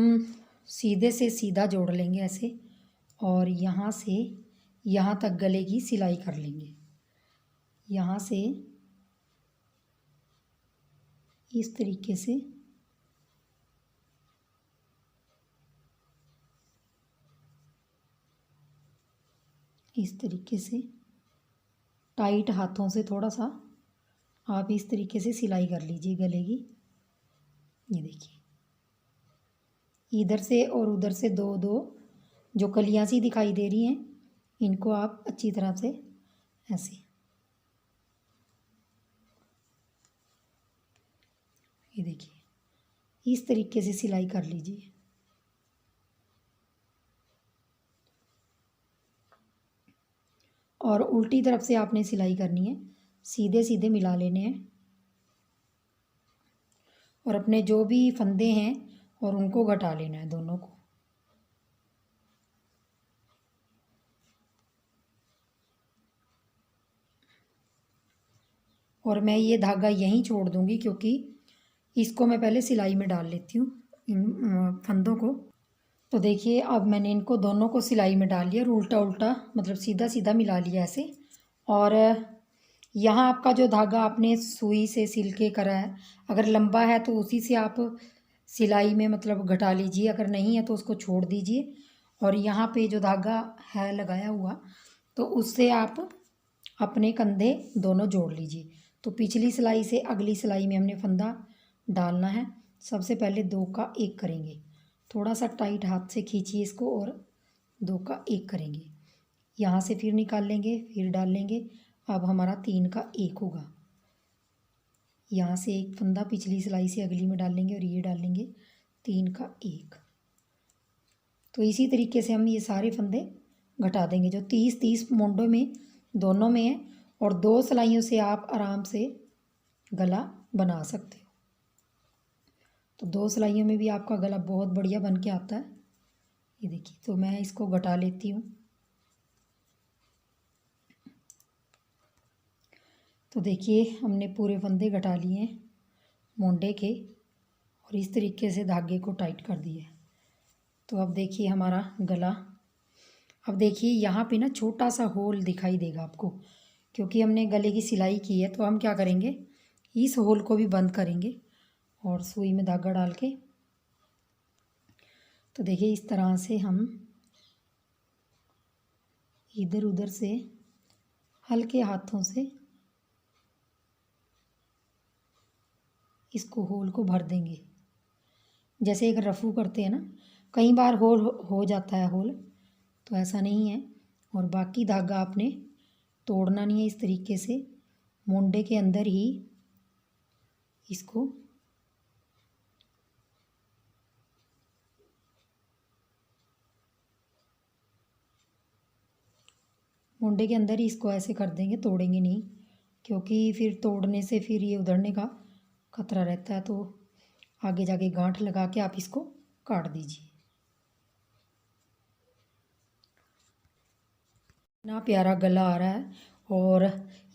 सीधे से सीधा जोड़ लेंगे ऐसे, और यहाँ से यहाँ तक गले की सिलाई कर लेंगे। यहाँ से इस तरीके से टाइट हाथों से थोड़ा सा आप इस तरीके से सिलाई कर लीजिए गले की। ये देखिए इधर से और उधर से दो दो जो कलियां सी दिखाई दे रही हैं, इनको आप अच्छी तरह से ऐसे, ये देखिए इस तरीके से सिलाई कर लीजिए। और उल्टी तरफ से आपने सिलाई करनी है, सीधे सीधे मिला लेने हैं और अपने जो भी फंदे हैं और उनको घटा लेना है दोनों को। और मैं ये धागा यहीं छोड़ दूँगी, क्योंकि इसको मैं पहले सिलाई में डाल लेती हूँ इन फंदों को। तो देखिए अब मैंने इनको दोनों को सिलाई में डाल लिया और उल्टा उल्टा मतलब सीधा सीधा मिला लिया ऐसे। और यहाँ आपका जो धागा आपने सुई से सिल के करा है, अगर लंबा है तो उसी से आप सिलाई में मतलब घटा लीजिए, अगर नहीं है तो उसको छोड़ दीजिए। और यहाँ पे जो धागा है लगाया हुआ, तो उससे आप अपने कंधे दोनों जोड़ लीजिए। तो पिछली सिलाई से अगली सिलाई में हमने फंदा डालना है। सबसे पहले 2 का 1 करेंगे, थोड़ा सा टाइट हाथ से खींचिए इसको और 2 का 1 करेंगे। यहाँ से फिर निकाल लेंगे, फिर डाल लेंगे। अब हमारा 3 का 1 होगा। यहाँ से एक फंदा पिछली सिलाई से अगली में डाल लेंगे और ये डाल लेंगे 3 का 1। तो इसी तरीके से हम ये सारे फंदे घटा देंगे जो 30-30 मोंडों में दोनों में है। और 2 सिलाइयों से आप आराम से गला बना सकते हो। तो 2 सिलाइयों में भी आपका गला बहुत बढ़िया बन के आता है। ये देखिए, तो मैं इसको घटा लेती हूँ। तो देखिए हमने पूरे फंदे घटा लिए हैं मोंडे के और इस तरीके से धागे को टाइट कर दिए। तो अब देखिए हमारा गला, अब देखिए यहाँ पे ना छोटा सा होल दिखाई देगा आपको, क्योंकि हमने गले की सिलाई की है। तो हम क्या करेंगे, इस होल को भी बंद करेंगे और सुई में धागा डाल के, तो देखिए इस तरह से हम इधर उधर से हल्के हाथों से इसको होल को भर देंगे, जैसे एक रफू करते हैं ना। कई बार होल हो जाता है होल, तो ऐसा नहीं है। और बाकी धागा आपने तोड़ना नहीं है, इस तरीके से मोंडे के अंदर ही इसको मोंडे के अंदर ही इसको ऐसे कर देंगे, तोड़ेंगे नहीं, क्योंकि फिर तोड़ने से फिर ये उधड़ने का खतरा रहता है। तो आगे जाके गांठ लगा के आप इसको काट दीजिए। इतना प्यारा गला आ रहा है और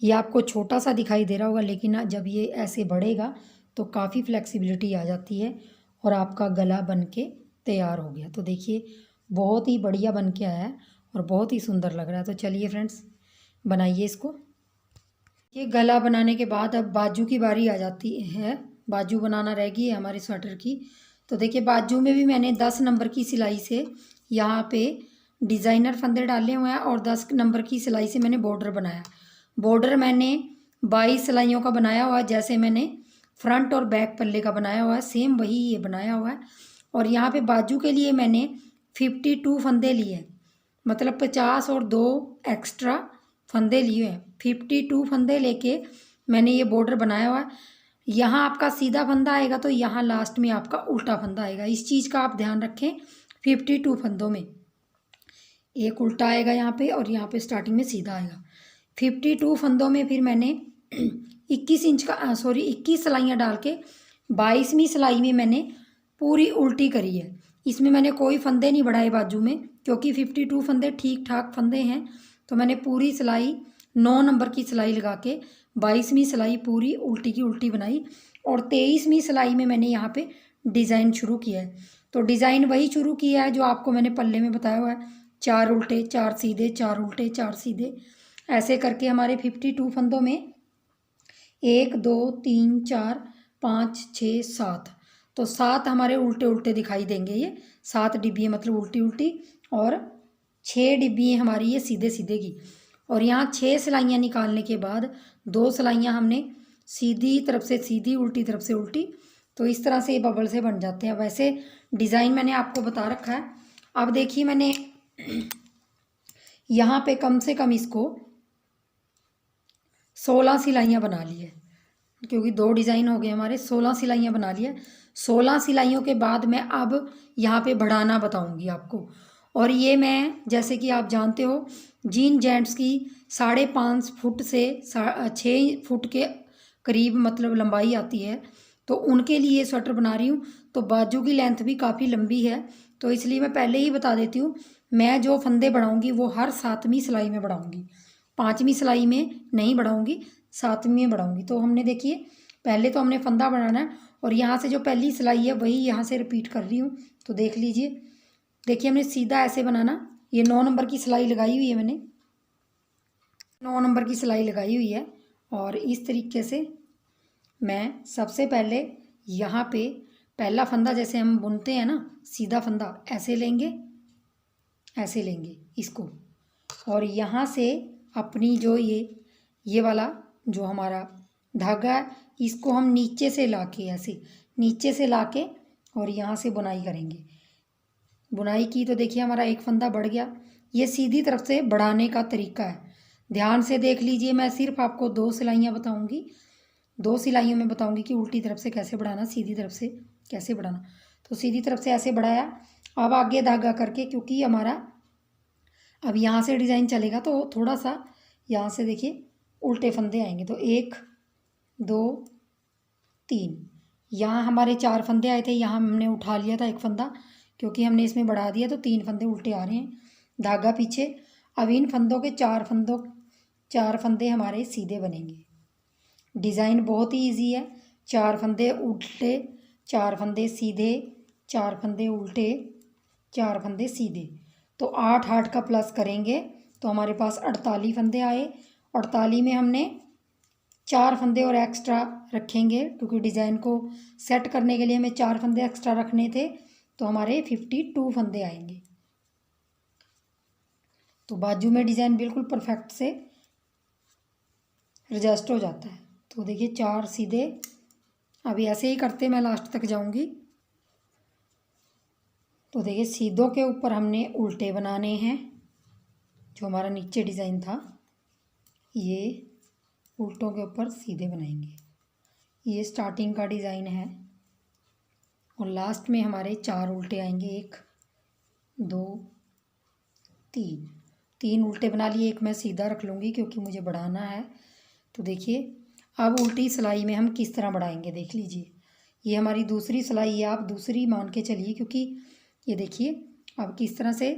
ये आपको छोटा सा दिखाई दे रहा होगा, लेकिन जब ये ऐसे बढ़ेगा तो काफ़ी फ्लेक्सिबिलिटी आ जाती है और आपका गला बन के तैयार हो गया। तो देखिए बहुत ही बढ़िया बन के आया है और बहुत ही सुंदर लग रहा है। तो चलिए फ्रेंड्स, बनाइए इसको। ये गला बनाने के बाद अब बाजू की बारी आ जाती है। बाजू बनाना रह गई है हमारे स्वेटर की। तो देखिए बाजू में भी मैंने 10 नंबर की सिलाई से यहाँ पे डिज़ाइनर फंदे डाले हुए हैं और 10 नंबर की सिलाई से मैंने बॉर्डर बनाया। बॉर्डर मैंने 22 सिलाइयों का बनाया हुआ है, जैसे मैंने फ्रंट और बैक पल्ले का बनाया हुआ है, सेम वही ये बनाया हुआ है। और यहाँ पे बाजू के लिए मैंने 52 फंदे लिए, मतलब 50 और 2 एक्स्ट्रा फंदे लिए हैं। 52 फंदे लेके मैंने ये बॉर्डर बनाया हुआ है। यहाँ आपका सीधा फंदा आएगा तो यहाँ लास्ट में आपका उल्टा फंदा आएगा, इस चीज़ का आप ध्यान रखें। 52 फंदों में एक उल्टा आएगा यहाँ पे और यहाँ पे स्टार्टिंग में सीधा आएगा। 52 फंदों में फिर मैंने 21 सिलाइयाँ डाल के 22वीं सिलाई में मैंने पूरी उल्टी करी है। इसमें मैंने कोई फंदे नहीं बढ़ाए बाजू में, क्योंकि 52 फंदे ठीक ठाक फंदे हैं। तो मैंने पूरी सिलाई 9 नंबर की सिलाई लगा के 22वीं सिलाई पूरी उल्टी की उल्टी बनाई और 23वीं सिलाई में मैंने यहाँ पे डिज़ाइन शुरू किया है। तो डिज़ाइन वही शुरू किया है जो आपको मैंने पल्ले में बताया हुआ है, 4 उल्टे 4 सीधे, 4 उल्टे 4 सीधे, ऐसे करके हमारे 52 फंदों में 1 2 3 4 5 6 7, तो 7 हमारे उल्टे उल्टे दिखाई देंगे। ये 7 डिब्बियाँ मतलब उल्टी उल्टी और 6 डिब्बियाँ हमारी ये सीधे सीधे की। और यहाँ 6 सिलाइयाँ निकालने के बाद 2 सिलाइयाँ हमने सीधी तरफ से सीधी, उल्टी तरफ से उल्टी, तो इस तरह से ये बबल से बन जाते हैं। वैसे डिज़ाइन मैंने आपको बता रखा है। अब देखिए मैंने यहाँ पे कम से कम इसको 16 सिलाइयाँ बना ली है, क्योंकि 2 डिज़ाइन हो गए हमारे। 16 सिलाइयाँ बना ली है। 16 सिलाइयों के बाद मैं अब यहाँ पे बढ़ाना बताऊँगी आपको। और ये मैं, जैसे कि आप जानते हो, जीन जेंट्स की 5.5 फुट से 6 फुट के करीब मतलब लंबाई आती है, तो उनके लिए स्वेटर बना रही हूँ। तो बाजू की लेंथ भी काफ़ी लंबी है, तो इसलिए मैं पहले ही बता देती हूँ, मैं जो फंदे बढ़ाऊँगी वो हर 7वीं सिलाई में बढ़ाऊँगी, 5वीं सिलाई में नहीं बढ़ाऊँगी। सातवीं में बढ़ाऊँगी। तो हमने देखिए पहले तो हमने फंदा बनाना है और यहाँ से जो पहली सिलाई है वही यहाँ से रिपीट कर रही हूँ। तो देख लीजिए, देखिए हमने सीधा ऐसे बनाना, ये 9 नंबर की सिलाई लगाई हुई है, मैंने 9 नंबर की सिलाई लगाई हुई है। और इस तरीके से मैं सबसे पहले यहाँ पे पहला फंदा जैसे हम बुनते हैं ना, सीधा फंदा ऐसे लेंगे, ऐसे लेंगे इसको, और यहाँ से अपनी जो ये वाला जो हमारा धागा है इसको हम नीचे से लाके, ऐसे नीचे से लाके और यहाँ से बुनाई करेंगे। बुनाई की तो देखिए हमारा एक फंदा बढ़ गया। ये सीधी तरफ से बढ़ाने का तरीका है, ध्यान से देख लीजिए। मैं सिर्फ आपको 2 सिलाइयाँ बताऊँगी, 2 सिलाइयों में बताऊँगी कि उल्टी तरफ से कैसे बढ़ाना, सीधी तरफ से कैसे बढ़ाना। तो सीधी तरफ से ऐसे बढ़ाया, अब आगे धागा करके, क्योंकि हमारा अब यहाँ से डिज़ाइन चलेगा तो थोड़ा सा यहाँ से देखिए उल्टे फंदे आएंगे। तो 1 2 3, यहाँ हमारे 4 फंदे आए थे, यहाँ हमने उठा लिया था एक फंदा, क्योंकि हमने इसमें बढ़ा दिया तो 3 फंदे उल्टे आ रहे हैं, धागा पीछे। अब इन फंदों के 4 फंदे हमारे सीधे बनेंगे। डिज़ाइन बहुत ही ईजी है, 4 फंदे उल्टे, 4 फंदे सीधे, 4 फंदे उल्टे, 4 फंदे सीधे। तो 8 का प्लस करेंगे तो हमारे पास 48 फंदे आए। 48 में हमने 4 फंदे और एक्स्ट्रा रखेंगे, क्योंकि डिज़ाइन को सेट करने के लिए हमें 4 फंदे एक्स्ट्रा रखने थे, तो हमारे 52 फंदे आएंगे। तो बाजू में डिज़ाइन बिल्कुल परफेक्ट से एडजस्ट हो जाता है। तो देखिए 4 सीधे, अभी ऐसे ही करते मैं लास्ट तक जाऊंगी। तो देखिए सीधों के ऊपर हमने उल्टे बनाने हैं, जो हमारा नीचे डिज़ाइन था ये उल्टों के ऊपर सीधे बनाएंगे। ये स्टार्टिंग का डिज़ाइन है और लास्ट में हमारे 4 उल्टे आएंगे, 1 2 3, 3 उल्टे बना लिए, एक मैं सीधा रख लूँगी क्योंकि मुझे बढ़ाना है। तो देखिए अब उल्टी सिलाई में हम किस तरह बढ़ाएंगे, देख लीजिए। ये हमारी दूसरी सिलाई है, आप दूसरी मान के चलिए, क्योंकि ये देखिए अब किस तरह से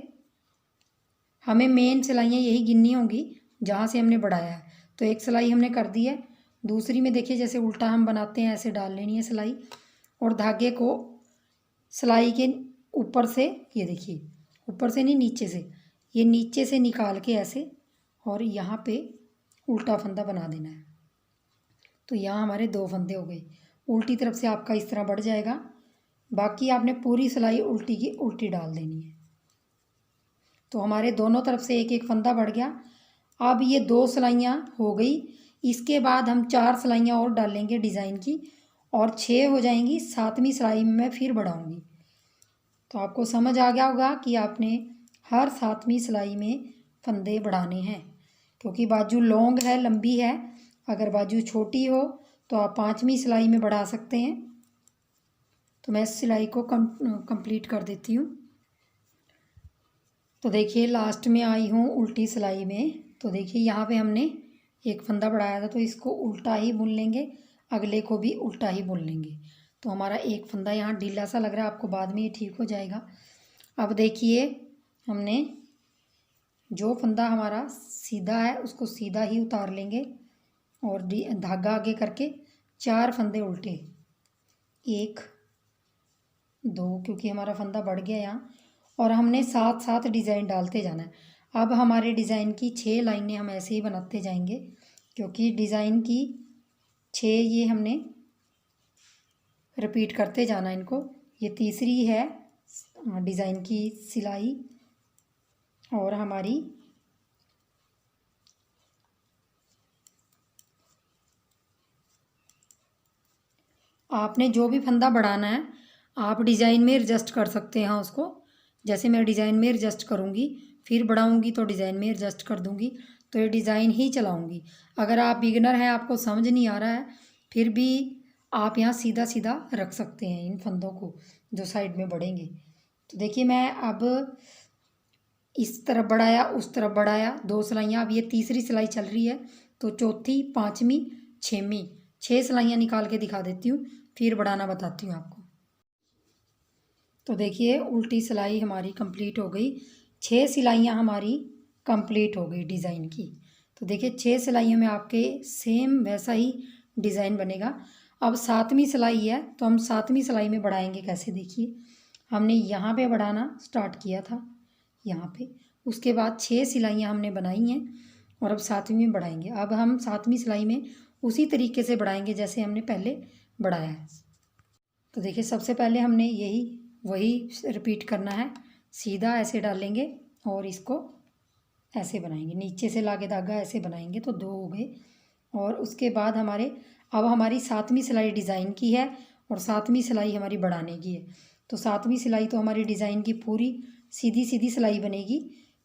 हमें मेन सिलाइयाँ यही गिननी होंगी जहाँ से हमने बढ़ाया है। तो एक सिलाई हमने कर दी है, दूसरी में देखिए जैसे उल्टा हम बनाते हैं ऐसे डाल लेनी है सिलाई, और धागे को सिलाई के ऊपर से, ये देखिए ऊपर से नहीं नीचे से, ये नीचे से निकाल के ऐसे और यहाँ पे उल्टा फंदा बना देना है। तो यहाँ हमारे 2 फंदे हो गए। उल्टी तरफ से आपका इस तरह बढ़ जाएगा, बाकी आपने पूरी सिलाई उल्टी की उल्टी डाल देनी है। तो हमारे दोनों तरफ से एक एक फंदा बढ़ गया। अब ये 2 सिलाइयाँ हो गई, इसके बाद हम 4 सिलाइयाँ और डालेंगे डिज़ाइन की और 6 हो जाएंगी। 7वीं सिलाई में मैं फिर बढ़ाऊँगी। तो आपको समझ आ गया होगा कि आपने हर 7वीं सिलाई में फंदे बढ़ाने हैं, क्योंकि बाजू लॉन्ग है, लंबी है। अगर बाजू छोटी हो तो आप 5वीं सिलाई में बढ़ा सकते हैं। तो मैं इस सिलाई को कंप्लीट कर देती हूँ। तो देखिए लास्ट में आई हूँ उल्टी सिलाई में। तो देखिए यहाँ पे हमने एक फंदा बढ़ाया था, तो इसको उल्टा ही बुन लेंगे, अगले को भी उल्टा ही बुन लेंगे। तो हमारा एक फंदा यहाँ ढीला सा लग रहा है आपको, बाद में ये ठीक हो जाएगा। अब देखिए हमने जो फंदा हमारा सीधा है उसको सीधा ही उतार लेंगे और धागा आगे करके 4 फंदे उल्टे, 1 2, क्योंकि हमारा फंदा बढ़ गया यहाँ, और हमने साथ साथ डिज़ाइन डालते जाना है। अब हमारे डिज़ाइन की 6 लाइनें हम ऐसे ही बनाते जाएंगे, क्योंकि डिज़ाइन की 6 ये हमने रिपीट करते जाना इनको। ये तीसरी है डिज़ाइन की सिलाई, और हमारी आपने जो भी फंदा बढ़ाना है आप डिज़ाइन में एडजस्ट कर सकते हैं उसको। जैसे मैं डिज़ाइन में एडजस्ट करूँगी, फिर बढ़ाऊँगी तो डिज़ाइन में एडजस्ट कर दूँगी, तो ये डिज़ाइन ही चलाऊँगी। अगर आप बिगिनर हैं, आपको समझ नहीं आ रहा है, फिर भी आप यहाँ सीधा सीधा रख सकते हैं इन फंदों को जो साइड में बढ़ेंगे। तो देखिए मैं अब इस तरफ बढ़ाया, उस तरफ बढ़ाया, 2 सिलाइयाँ। अब ये तीसरी सिलाई चल रही है, तो चौथी, 5वीं, 6वीं, 6 सिलाइयाँ निकाल के दिखा देती हूँ, फिर बढ़ाना बताती हूँ आपको। तो देखिए उल्टी सिलाई हमारी कंप्लीट हो गई, 6 सिलाइयाँ हमारी कंप्लीट हो गई डिज़ाइन की। तो देखिए 6 सिलाइयों में आपके सेम वैसा ही डिज़ाइन बनेगा। अब 7वीं सिलाई है, तो हम 7वीं सिलाई में बढ़ाएंगे कैसे, देखिए हमने यहाँ पे बढ़ाना स्टार्ट किया था, यहाँ पे, उसके बाद 6 सिलाइयाँ हमने बनाई हैं और अब 7वीं में बढ़ाएंगे। अब हम 7वीं सिलाई में उसी तरीके से बढ़ाएंगे जैसे हमने पहले बढ़ाया है। तो देखिए सबसे पहले हमने वही रिपीट करना है, सीधा ऐसे डालेंगे और इसको ऐसे बनाएंगे, नीचे से लाके धागा ऐसे बनाएंगे, तो 2 हो गए। और उसके बाद अब हमारी 7वीं सिलाई डिज़ाइन की है और 7वीं सिलाई हमारी बढ़ाने की है। तो 7वीं सिलाई तो हमारी डिज़ाइन की पूरी सीधी सीधी सिलाई बनेगी,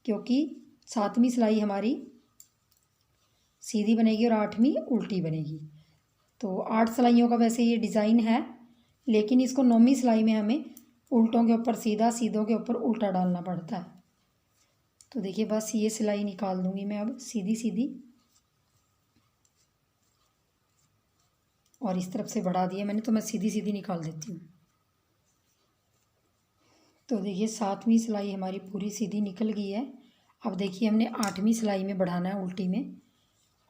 क्योंकि 7वीं सिलाई हमारी सीधी बनेगी और 8वीं उल्टी बनेगी। तो 8 सिलाइयों का वैसे ये डिज़ाइन है, लेकिन इसको 9वीं सिलाई में हमें उल्टों के ऊपर सीधा, सीधों के ऊपर उल्टा डालना पड़ता है। तो देखिए बस ये सिलाई निकाल दूंगी मैं अब सीधी सीधी, और इस तरफ से बढ़ा दिया मैंने, तो मैं सीधी सीधी निकाल देती हूँ। तो देखिए 7वीं सिलाई हमारी पूरी सीधी निकल गई है। अब देखिए हमने 8वीं सिलाई में बढ़ाना है उल्टी में,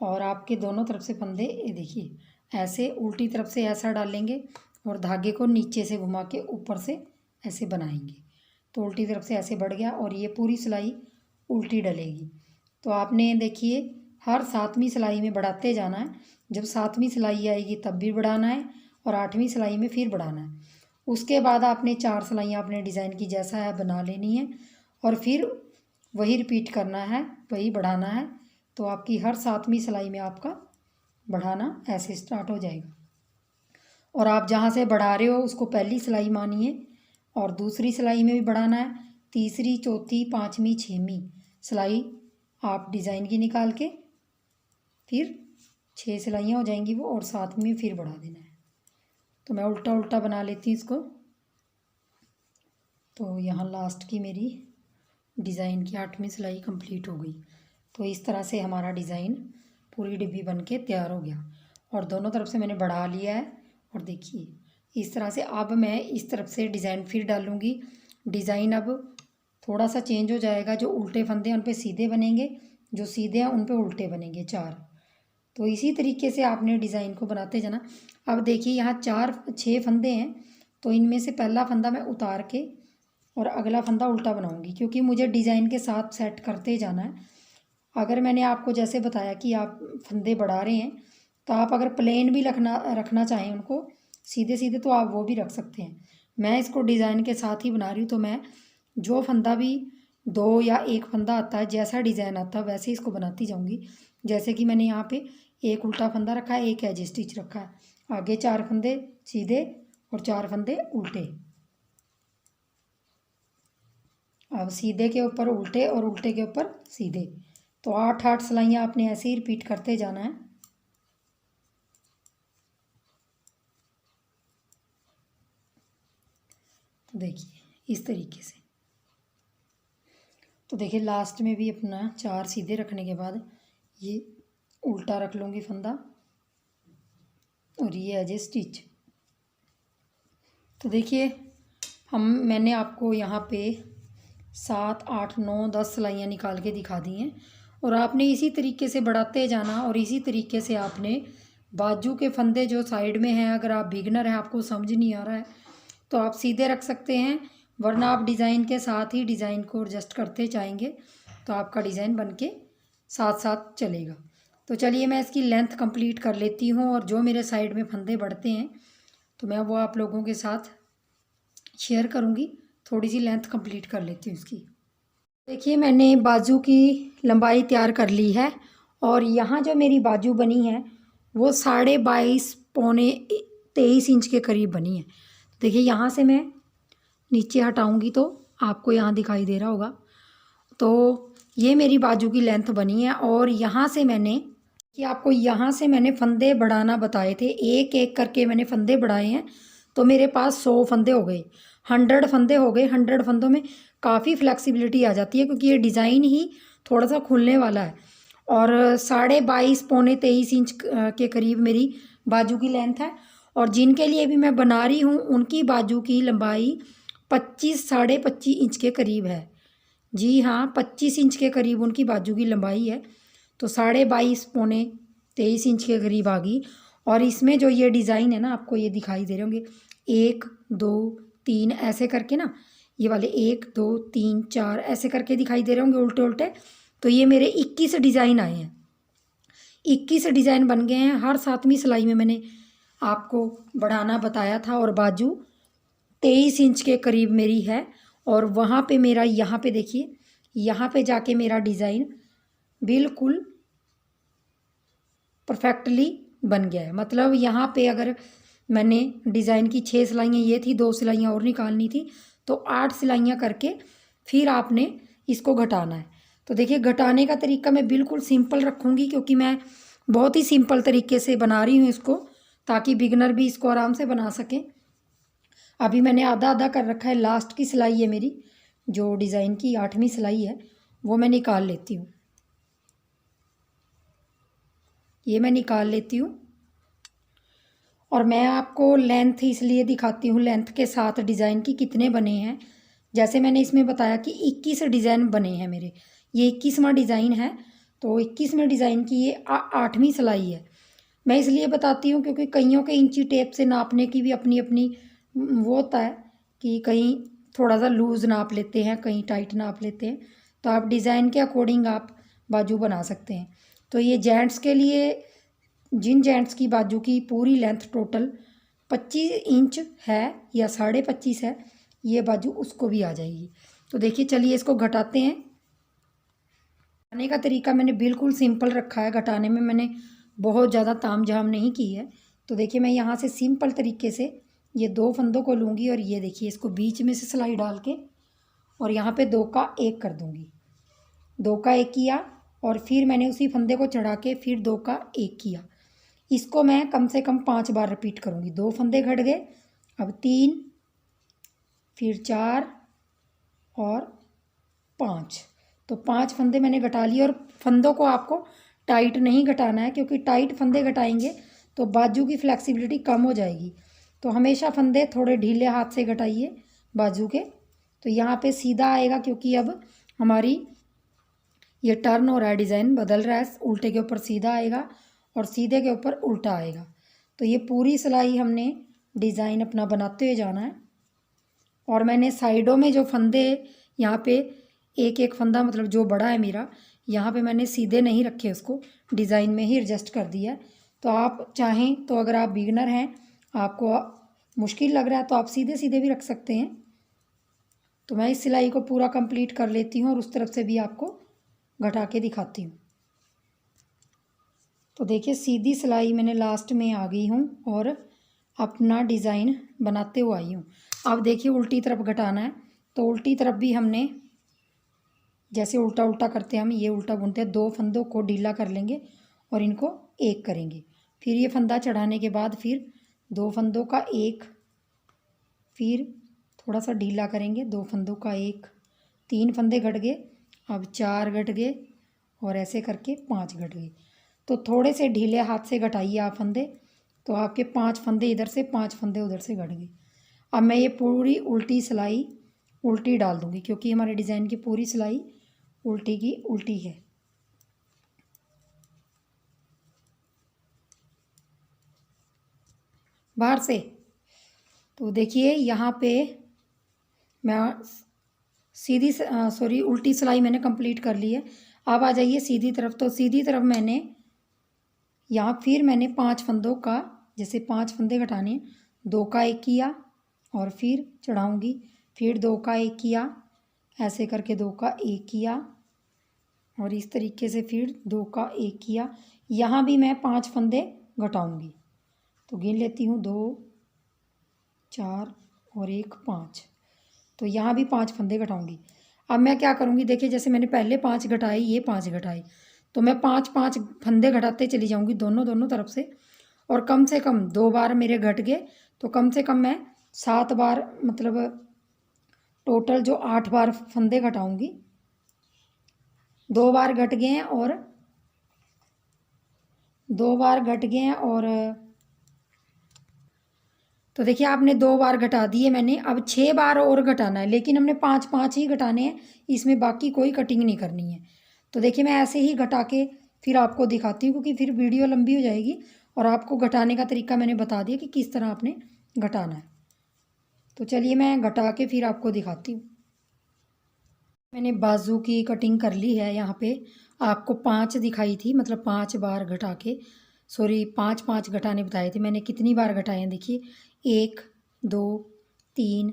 और आपके दोनों तरफ से फंदे ये देखिए ऐसे उल्टी तरफ से ऐसा डालेंगे और धागे को नीचे से घुमा के ऊपर से ऐसे बनाएंगे, तो उल्टी तरफ से ऐसे बढ़ गया और ये पूरी सिलाई उल्टी डलेगी। तो आपने देखिए हर 7वीं सिलाई में बढ़ाते जाना है, जब 7वीं सिलाई आएगी तब भी बढ़ाना है और 8वीं सिलाई में फिर बढ़ाना है। उसके बाद आपने 4 सिलाइयाँ अपने डिज़ाइन की जैसा है बना लेनी है और फिर वही रिपीट करना है, वही बढ़ाना है। तो आपकी हर 7वीं सिलाई में आपका बढ़ाना ऐसे स्टार्ट हो जाएगा, और आप जहाँ से बढ़ा रहे हो उसको पहली सिलाई मानिए और दूसरी सिलाई में भी बढ़ाना है, तीसरी, चौथी, 5वीं, 6वीं सिलाई आप डिज़ाइन की निकाल के फिर 6 सिलाइयाँ हो जाएंगी वो, और 7वीं में फिर बढ़ा देना है। तो मैं उल्टा उल्टा बना लेती हूँ इसको। तो यहाँ लास्ट की मेरी डिज़ाइन की 8वीं सिलाई कंप्लीट हो गई। तो इस तरह से हमारा डिज़ाइन पूरी डिब्बी बन के तैयार हो गया, और दोनों तरफ से मैंने बढ़ा लिया है। और देखिए इस तरह से अब मैं इस तरफ से डिज़ाइन फिर डालूँगी। डिज़ाइन अब थोड़ा सा चेंज हो जाएगा, जो उल्टे फंदे हैं उन पे सीधे बनेंगे, जो सीधे हैं उन पे उल्टे बनेंगे 4। तो इसी तरीके से आपने डिज़ाइन को बनाते जाना। अब देखिए यहाँ 6 फंदे हैं, तो इनमें से पहला फंदा मैं उतार के और अगला फंदा उल्टा बनाऊंगी, क्योंकि मुझे डिज़ाइन के साथ सेट करते जाना है। अगर मैंने आपको जैसे बताया कि आप फंदे बढ़ा रहे हैं, तो आप अगर प्लेन भी रखना चाहें उनको सीधे सीधे, तो आप वो भी रख सकते हैं। मैं इसको डिज़ाइन के साथ ही बना रही हूँ, तो मैं जो फंदा भी 2 या 1 फंदा आता है, जैसा डिज़ाइन आता है वैसे इसको बनाती जाऊँगी। जैसे कि मैंने यहाँ पे एक उल्टा फंदा रखा है, एक एज स्टिच रखा है, आगे 4 फंदे सीधे और 4 फंदे उल्टे। अब सीधे के ऊपर उल्टे और उल्टे के ऊपर सीधे, तो 8 सिलाइयाँ आपने ऐसे ही रिपीट करते जाना है। तो देखिए इस तरीके से। तो देखिए लास्ट में भी अपना 4 सीधे रखने के बाद ये उल्टा रख लूँगी फंदा, और ये एज ए स्टिच। तो देखिए मैंने आपको यहाँ पे 7, 8, 9, 10 सिलाइयाँ निकाल के दिखा दी हैं, और आपने इसी तरीके से बढ़ाते जाना। और इसी तरीके से आपने बाजू के फंदे जो साइड में हैं, अगर आप बिगनर हैं, आपको समझ नहीं आ रहा है, तो आप सीधे रख सकते हैं, वरना आप डिज़ाइन के साथ ही डिज़ाइन को एडजस्ट करते जाएंगे, तो आपका डिज़ाइन बन के साथ साथ चलेगा। तो चलिए मैं इसकी लेंथ कंप्लीट कर लेती हूँ, और जो मेरे साइड में फंदे बढ़ते हैं तो मैं वो आप लोगों के साथ शेयर करूँगी। थोड़ी सी लेंथ कंप्लीट कर लेती हूँ इसकी। देखिए मैंने बाजू की लंबाई तैयार कर ली है, और यहाँ जो मेरी बाजू बनी है वो 22.5 पौने 23 इंच के करीब बनी है। देखिए यहाँ से मैं नीचे हटाऊँगी तो आपको यहाँ दिखाई दे रहा होगा। तो ये मेरी बाजू की लेंथ बनी है, और यहाँ से मैंने आपको यहाँ से मैंने फंदे बढ़ाना बताए थे, एक एक करके मैंने फंदे बढ़ाए हैं। तो मेरे पास 100 फंदे हो गए, 100 फंदे हो गए। 100 फंदों में काफ़ी फ्लेक्सिबिलिटी आ जाती है, क्योंकि ये डिज़ाइन ही थोड़ा सा खुलने वाला है। और 22.5 पौने 23 इंच के करीब मेरी बाजू की लेंथ है, और जिनके लिए भी मैं बना रही हूँ उनकी बाजू की लंबाई 25 साढ़े 25 इंच के करीब है। जी हाँ, 25 इंच के करीब उनकी बाजू की लंबाई है। तो 22.5 पौने 23 इंच के करीब आ गई। और इसमें जो ये डिज़ाइन है ना, आपको ये दिखाई दे रहे होंगे 1 2 3 ऐसे करके ना, ये वाले 1 2 3 4 ऐसे करके दिखाई दे रहे होंगे उल्टे उल्टे। तो ये मेरे 21 डिज़ाइन आए हैं, 21 डिज़ाइन बन गए हैं। हर 7वीं सिलाई में मैंने आपको बढ़ाना बताया था। और बाजू 23 इंच के करीब मेरी है। और वहाँ पे मेरा, यहाँ पे देखिए, यहाँ पे जाके मेरा डिज़ाइन बिल्कुल परफेक्टली बन गया है। मतलब यहाँ पे अगर मैंने डिज़ाइन की 6 सिलाइयाँ ये थी, 2 सिलाइयाँ और निकालनी थी, तो 8 सिलाइयाँ करके फिर आपने इसको घटाना है। तो देखिए घटाने का तरीका मैं बिल्कुल सिंपल रखूँगी, क्योंकि मैं बहुत ही सिंपल तरीके से बना रही हूँ इसको, ताकि बिगनर भी इसको आराम से बना सकें। अभी मैंने आधा आधा कर रखा है। लास्ट की सिलाई है मेरी, जो डिज़ाइन की 8वीं सिलाई है, वो मैं निकाल लेती हूँ। ये मैं निकाल लेती हूँ। और मैं आपको लेंथ इसलिए दिखाती हूँ, लेंथ के साथ डिज़ाइन की कितने बने हैं। जैसे मैंने इसमें बताया कि 21 डिज़ाइन बने हैं मेरे, ये 21वां डिज़ाइन है। तो 21वें डिज़ाइन की ये 8वीं सिलाई है। मैं इसलिए बताती हूँ क्योंकि कईयों के इंची टेप से नापने की भी अपनी अपनी वो होता है, कि कहीं थोड़ा सा लूज़ नाप लेते हैं, कहीं टाइट नाप लेते हैं। तो आप डिज़ाइन के अकॉर्डिंग आप बाजू बना सकते हैं। तो ये जेंट्स के लिए, जिन जेंट्स की बाजू की पूरी लेंथ टोटल 25 इंच है या 25.5 है, ये बाजू उसको भी आ जाएगी। तो देखिए, चलिए इसको घटाते हैं। घटाने का तरीका मैंने बिल्कुल सिंपल रखा है, घटाने में मैंने बहुत ज़्यादा ताम झाम नहीं की है। तो देखिए, मैं यहाँ से सिंपल तरीके से ये 2 फंदों को लूँगी, और ये देखिए इसको बीच में से सिलाई डाल के, और यहाँ पे 2 का 1 कर दूँगी। 2 का 1 किया, और फिर मैंने उसी फंदे को चढ़ा के फिर 2 का 1 किया। इसको मैं कम से कम 5 बार रिपीट करूँगी। 2 फंदे घट गए, अब 3, फिर 4 और 5। तो 5 फंदे मैंने घटा लिए। और फंदों को आपको टाइट नहीं घटाना है, क्योंकि टाइट फंदे घटाएंगे तो बाजू की फ्लेक्सिबिलिटी कम हो जाएगी। तो हमेशा फंदे थोड़े ढीले हाथ से घटाइए बाजू के। तो यहाँ पे सीधा आएगा, क्योंकि अब हमारी ये टर्न हो रहा है, डिज़ाइन बदल रहा है। उल्टे के ऊपर सीधा आएगा और सीधे के ऊपर उल्टा आएगा। तो ये पूरी सिलाई हमने डिज़ाइन अपना बनाते हुए जाना है। और मैंने साइडों में जो फंदे, यहाँ पे एक एक फंदा, मतलब जो बड़ा है मेरा, यहाँ पे मैंने सीधे नहीं रखे, उसको डिज़ाइन में ही एडजस्ट कर दिया है। तो आप चाहें तो, अगर आप बिगनर हैं, आपको मुश्किल लग रहा है, तो आप सीधे सीधे भी रख सकते हैं। तो मैं इस सिलाई को पूरा कंप्लीट कर लेती हूँ और उस तरफ से भी आपको घटा के दिखाती हूँ। तो देखिए, सीधी सिलाई मैंने लास्ट में आ गई हूँ और अपना डिज़ाइन बनाते हुए आई हूँ। अब देखिए, उल्टी तरफ घटाना है। तो उल्टी तरफ भी हमने, जैसे उल्टा उल्टा करते हैं हम, ये उल्टा बुनते हैं, 2 फंदों को ढीला कर लेंगे और इनको 1 करेंगे। फिर ये फंदा चढ़ाने के बाद फिर 2 फंदों का 1, फिर थोड़ा सा ढीला करेंगे, 2 फंदों का 1, 3 फंदे घट गए, अब 4 घट गए, और ऐसे करके 5 घट गए। तो थोड़े से ढीले हाथ से घटाइए आप फंदे, तो आपके 5 फंदे इधर से, 5 फंदे उधर से घट गए। अब मैं ये पूरी उल्टी सिलाई उल्टी डाल दूँगी, क्योंकि हमारे डिज़ाइन की पूरी सिलाई उल्टी की उल्टी है। बाहर से। तो देखिए, यहाँ पे मैं उल्टी सिलाई मैंने कंप्लीट कर ली है। अब आ जाइए सीधी तरफ। तो सीधी तरफ मैंने यहाँ फिर मैंने 5 फंदों का, जैसे 5 फंदे घटाने, 2 का 1 किया और फिर चढ़ाऊँगी, फिर 2 का 1 किया, ऐसे करके 2 का 1 किया, और इस तरीके से फिर 2 का 1 किया। यहाँ भी मैं 5 फंदे घटाऊँगी। तो गिन लेती हूँ, 2 4 और 1 5। तो यहाँ भी 5 फंदे घटाऊँगी। अब मैं क्या करूँगी, देखिए, जैसे मैंने पहले 5 घटाए, ये 5 घटाए, तो मैं 5 फंदे घटाते चली जाऊँगी दोनों तरफ से। और कम से कम 2 बार मेरे घट गए, तो कम से कम मैं 7 बार, मतलब टोटल जो 8 बार फंदे घटाऊँगी। 2 बार घट गए हैं और 2 बार घट गए हैं, और तो देखिए, आपने 2 बार घटा दिए मैंने। अब 6 बार और घटाना है, लेकिन हमने 5 ही घटाने हैं, इसमें बाकी कोई कटिंग नहीं करनी है। तो देखिए, मैं ऐसे ही घटा के फिर आपको दिखाती हूँ, क्योंकि फिर वीडियो लंबी हो जाएगी। और आपको घटाने का तरीका मैंने बता दिया कि किस तरह आपने घटाना है। तो चलिए मैं घटा के फिर आपको दिखाती हूँ। मैंने बाजू की कटिंग कर ली है। यहाँ पे आपको 5 दिखाई थी, मतलब 5 बार घटा के, सॉरी 5 घटाने बताए थे मैंने। कितनी बार घटाए हैं देखिए, 1 2 3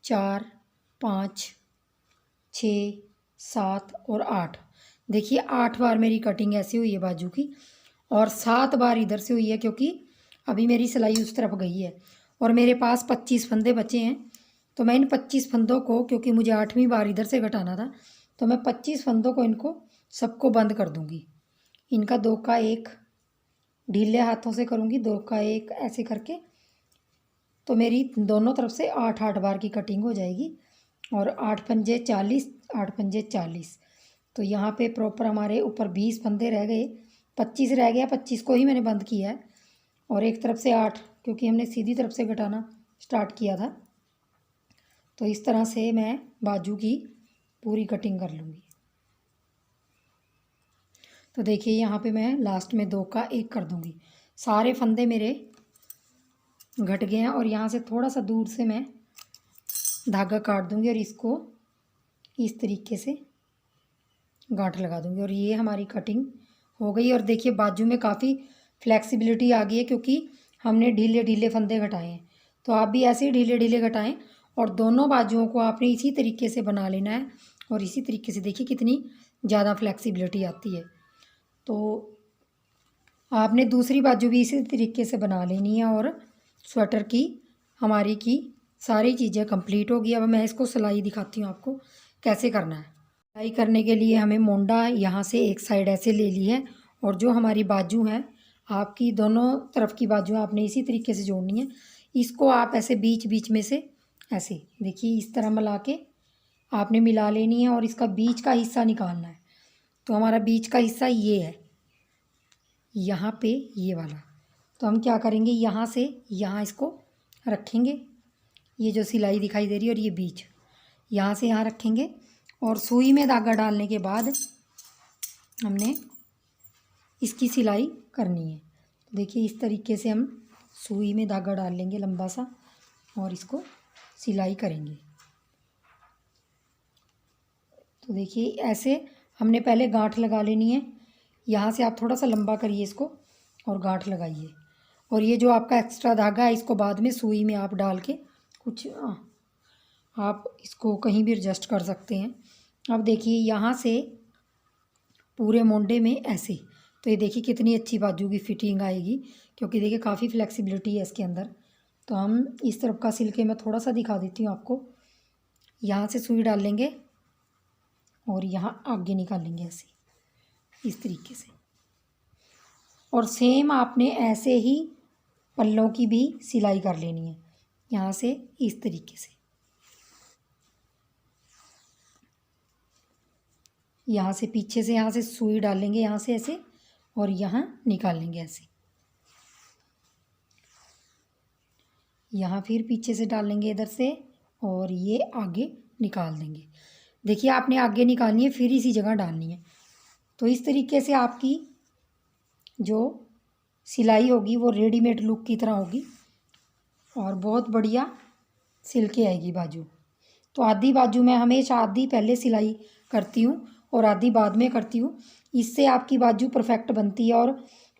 4 5 6 7 और 8। देखिए 8 बार मेरी कटिंग ऐसी हुई है बाजू की, और 7 बार इधर से हुई है, क्योंकि अभी मेरी सिलाई उस तरफ गई है। और मेरे पास 25 फंदे बचे हैं। तो मैं इन 25 फंदों को, क्योंकि मुझे 8वीं बार इधर से घटाना था, तो मैं 25 फंदों को इनको सबको बंद कर दूंगी। इनका 2 का 1 ढीले हाथों से करूँगी, 2 का 1 ऐसे करके। तो मेरी दोनों तरफ से 8 बार की कटिंग हो जाएगी। और 8 पंजे 40, 8 पंजे 40। तो यहाँ पे प्रॉपर हमारे ऊपर 20 फंदे रह गए, 25 रह गया, 25 को ही मैंने बंद किया है। और एक तरफ से 8, क्योंकि हमने सीधी तरफ से घटाना स्टार्ट किया था। तो इस तरह से मैं बाजू की पूरी कटिंग कर लूँगी। तो देखिए यहाँ पे मैं लास्ट में 2 का 1 कर दूँगी। सारे फंदे मेरे घट गए हैं, और यहाँ से थोड़ा सा दूर से मैं धागा काट दूँगी और इसको इस तरीके से गांठ लगा दूँगी। और ये हमारी कटिंग हो गई। और देखिए बाजू में काफ़ी फ्लेक्सिबिलिटी आ गई है, क्योंकि हमने ढीले ढीले फंदे घटाए हैं। तो आप भी ऐसे ही ढीले ढीले घटाएं, और दोनों बाजुओं को आपने इसी तरीके से बना लेना है। और इसी तरीके से देखिए कितनी ज़्यादा फ्लेक्सिबिलिटी आती है। तो आपने दूसरी बाजू भी इसी तरीके से बना लेनी है। और स्वेटर की हमारी की सारी चीज़ें कंप्लीट होगी। अब मैं इसको सिलाई दिखाती हूँ आपको कैसे करना है। सिलाई करने के लिए हमें मोंडा यहाँ से एक साइड ऐसे ले ली है, और जो हमारी बाजू है, आपकी दोनों तरफ की बाजू आपने इसी तरीके से जोड़नी है। इसको आप ऐसे बीच बीच में से ऐसे देखिए इस तरह मिला के आपने मिला लेनी है, और इसका बीच का हिस्सा निकालना है। तो हमारा बीच का हिस्सा ये है, यहाँ पे ये वाला। तो हम क्या करेंगे, यहाँ से यहाँ इसको रखेंगे, ये जो सिलाई दिखाई दे रही है, और ये बीच यहाँ से यहाँ रखेंगे। और सुई में धागा डालने के बाद हमने इसकी सिलाई करनी है। तो देखिए इस तरीके से हम सुई में धागा डाल लेंगे लंबा सा, और इसको सिलाई करेंगे। तो देखिए ऐसे हमने पहले गांठ लगा लेनी है। यहाँ से आप थोड़ा सा लंबा करिए इसको और गांठ लगाइए। और ये जो आपका एक्स्ट्रा धागा है, इसको बाद में सुई में आप डाल के कुछ आप इसको कहीं भी एडजस्ट कर सकते हैं। अब देखिए यहाँ से पूरे मोंडे में ऐसे, तो ये देखिए कितनी अच्छी बाजू की फिटिंग आएगी, क्योंकि देखिए काफ़ी फ्लेक्सिबिलिटी है इसके अंदर। तो हम इस तरफ का सिल के मैं थोड़ा सा दिखा देती हूँ आपको। यहाँ से सुई डाल लेंगे और यहाँ आगे निकालेंगे ऐसे इस तरीके से। और सेम आपने ऐसे ही पल्लों की भी सिलाई कर लेनी है, यहाँ से इस तरीके से। यहाँ से पीछे से यहाँ से सुई डालेंगे यहाँ से ऐसे, और यहाँ निकालेंगे ऐसे। यहाँ फिर पीछे से डालेंगे इधर से, और ये आगे निकाल देंगे। देखिए आपने आगे निकालनी है, फिर इसी जगह डालनी है। तो इस तरीके से आपकी जो सिलाई होगी वो रेडीमेड लुक की तरह होगी, और बहुत बढ़िया सिल के आएगी बाजू। तो आधी बाजू मैं हमेशा आधी पहले सिलाई करती हूँ और आधी बाद में करती हूँ। इससे आपकी बाजू परफेक्ट बनती है। और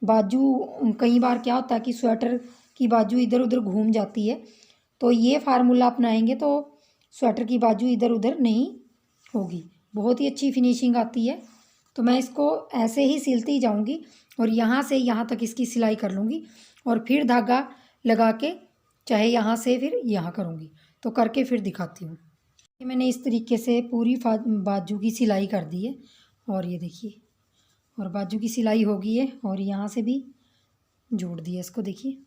बाजू कई बार क्या होता है कि स्वेटर की बाजू इधर उधर घूम जाती है, तो ये फार्मूला अपनाएंगे तो स्वेटर की बाजू इधर उधर नहीं होगी, बहुत ही अच्छी फिनिशिंग आती है। तो मैं इसको ऐसे ही सिलती जाऊँगी, और यहाँ से यहाँ तक इसकी सिलाई कर लूँगी, और फिर धागा लगा के चाहे यहाँ से फिर यहाँ करूँगी। तो करके फिर दिखाती हूँ। मैंने इस तरीके से पूरी बाजू की सिलाई कर दी है, और ये देखिए, और बाजू की सिलाई हो गई है, और यहाँ से भी जोड़ दिया इसको। देखिए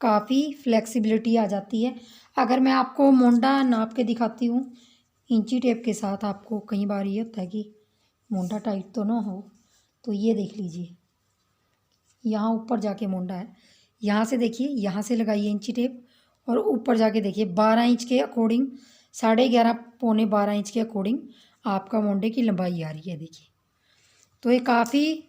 काफ़ी फ्लेक्सिबिलिटी आ जाती है। अगर मैं आपको मोंडा नाप के दिखाती हूँ इंची टेप के साथ, आपको कई बार ये होता है कि मोंडा टाइट तो ना हो, तो ये देख लीजिए यहाँ ऊपर जाके मोंडा है, यहाँ से देखिए यहाँ से लगाइए इंची टेप, और ऊपर जाके देखिए 12 इंच के अकॉर्डिंग, 11.5 पौने 12 इंच के अकॉर्डिंग आपका मोंडे की लंबाई आ रही है। देखिए तो ये काफ़ी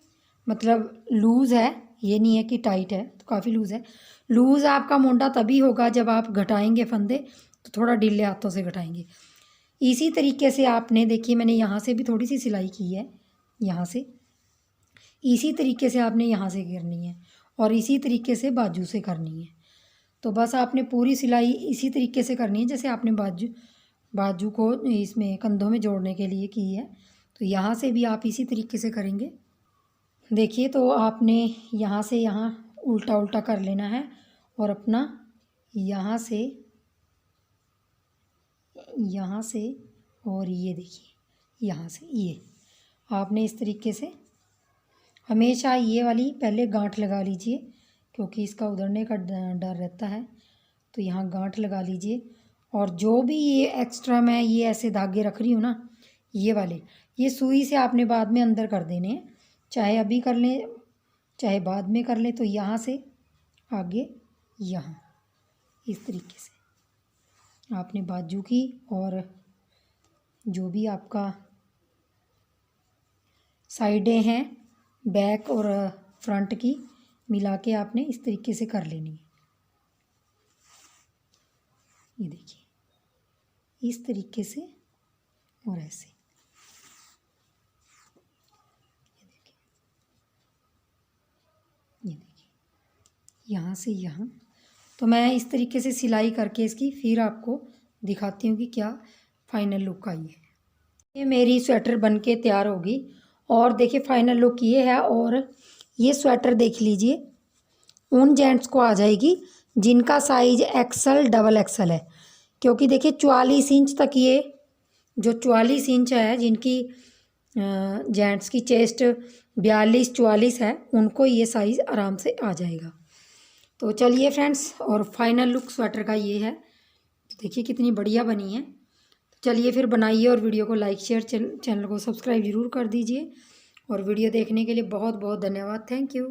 मतलब लूज़ है, ये नहीं है कि टाइट है, तो काफ़ी लूज़ है। लूज़ आपका मोंडा तभी होगा जब आप घटाएंगे फंदे, तो थोड़ा ढीले हाथों से घटाएंगे। इसी तरीके से आपने देखिए मैंने यहाँ से भी थोड़ी सी सिलाई की है, यहाँ से इसी तरीके से आपने यहाँ से करनी है और इसी तरीके से बाजू से करनी है। तो बस आपने पूरी सिलाई इसी तरीके से करनी है जैसे आपने बाजू को इसमें कंधों में जोड़ने के लिए की है। तो यहाँ से भी आप इसी तरीके से करेंगे। देखिए तो आपने यहाँ से यहाँ उल्टा उल्टा कर लेना है और अपना यहाँ से और ये देखिए यहाँ से ये आपने इस तरीके से हमेशा ये वाली पहले गांठ लगा लीजिए, क्योंकि इसका उधड़ने का डर रहता है। तो यहाँ गांठ लगा लीजिए और जो भी ये एक्स्ट्रा मैं ये ऐसे धागे रख रही हूँ ना, ये वाले ये सुई से आपने बाद में अंदर कर देने हैं, चाहे अभी कर लें चाहे बाद में कर लें। तो यहाँ से आगे यहाँ इस तरीके से आपने बाजू की और जो भी आपका साइडें हैं बैक और फ्रंट की मिला के आपने इस तरीके से कर लेनी है। ये देखिए इस तरीके से और ऐसे ये देखिए यहाँ से यहाँ। तो मैं इस तरीके से सिलाई करके इसकी फिर आपको दिखाती हूँ कि क्या फाइनल लुक आई है। ये मेरी स्वेटर बन के तैयार होगी और देखिए फाइनल लुक ये है। और ये स्वेटर देख लीजिए उन जेंट्स को आ जाएगी जिनका साइज एक्सल डबल एक्सल है, क्योंकि देखिए 44 इंच तक ये जो 44 इंच है जिनकी जेंट्स की चेस्ट 42-44 है उनको ये साइज़ आराम से आ जाएगा। तो चलिए फ्रेंड्स और फाइनल लुक स्वेटर का ये है। तो देखिए कितनी बढ़िया बनी है। तो चलिए फिर बनाइए और वीडियो को लाइक शेयर चैनल को सब्सक्राइब ज़रूर कर दीजिए। और वीडियो देखने के लिए बहुत बहुत धन्यवाद। Thank you.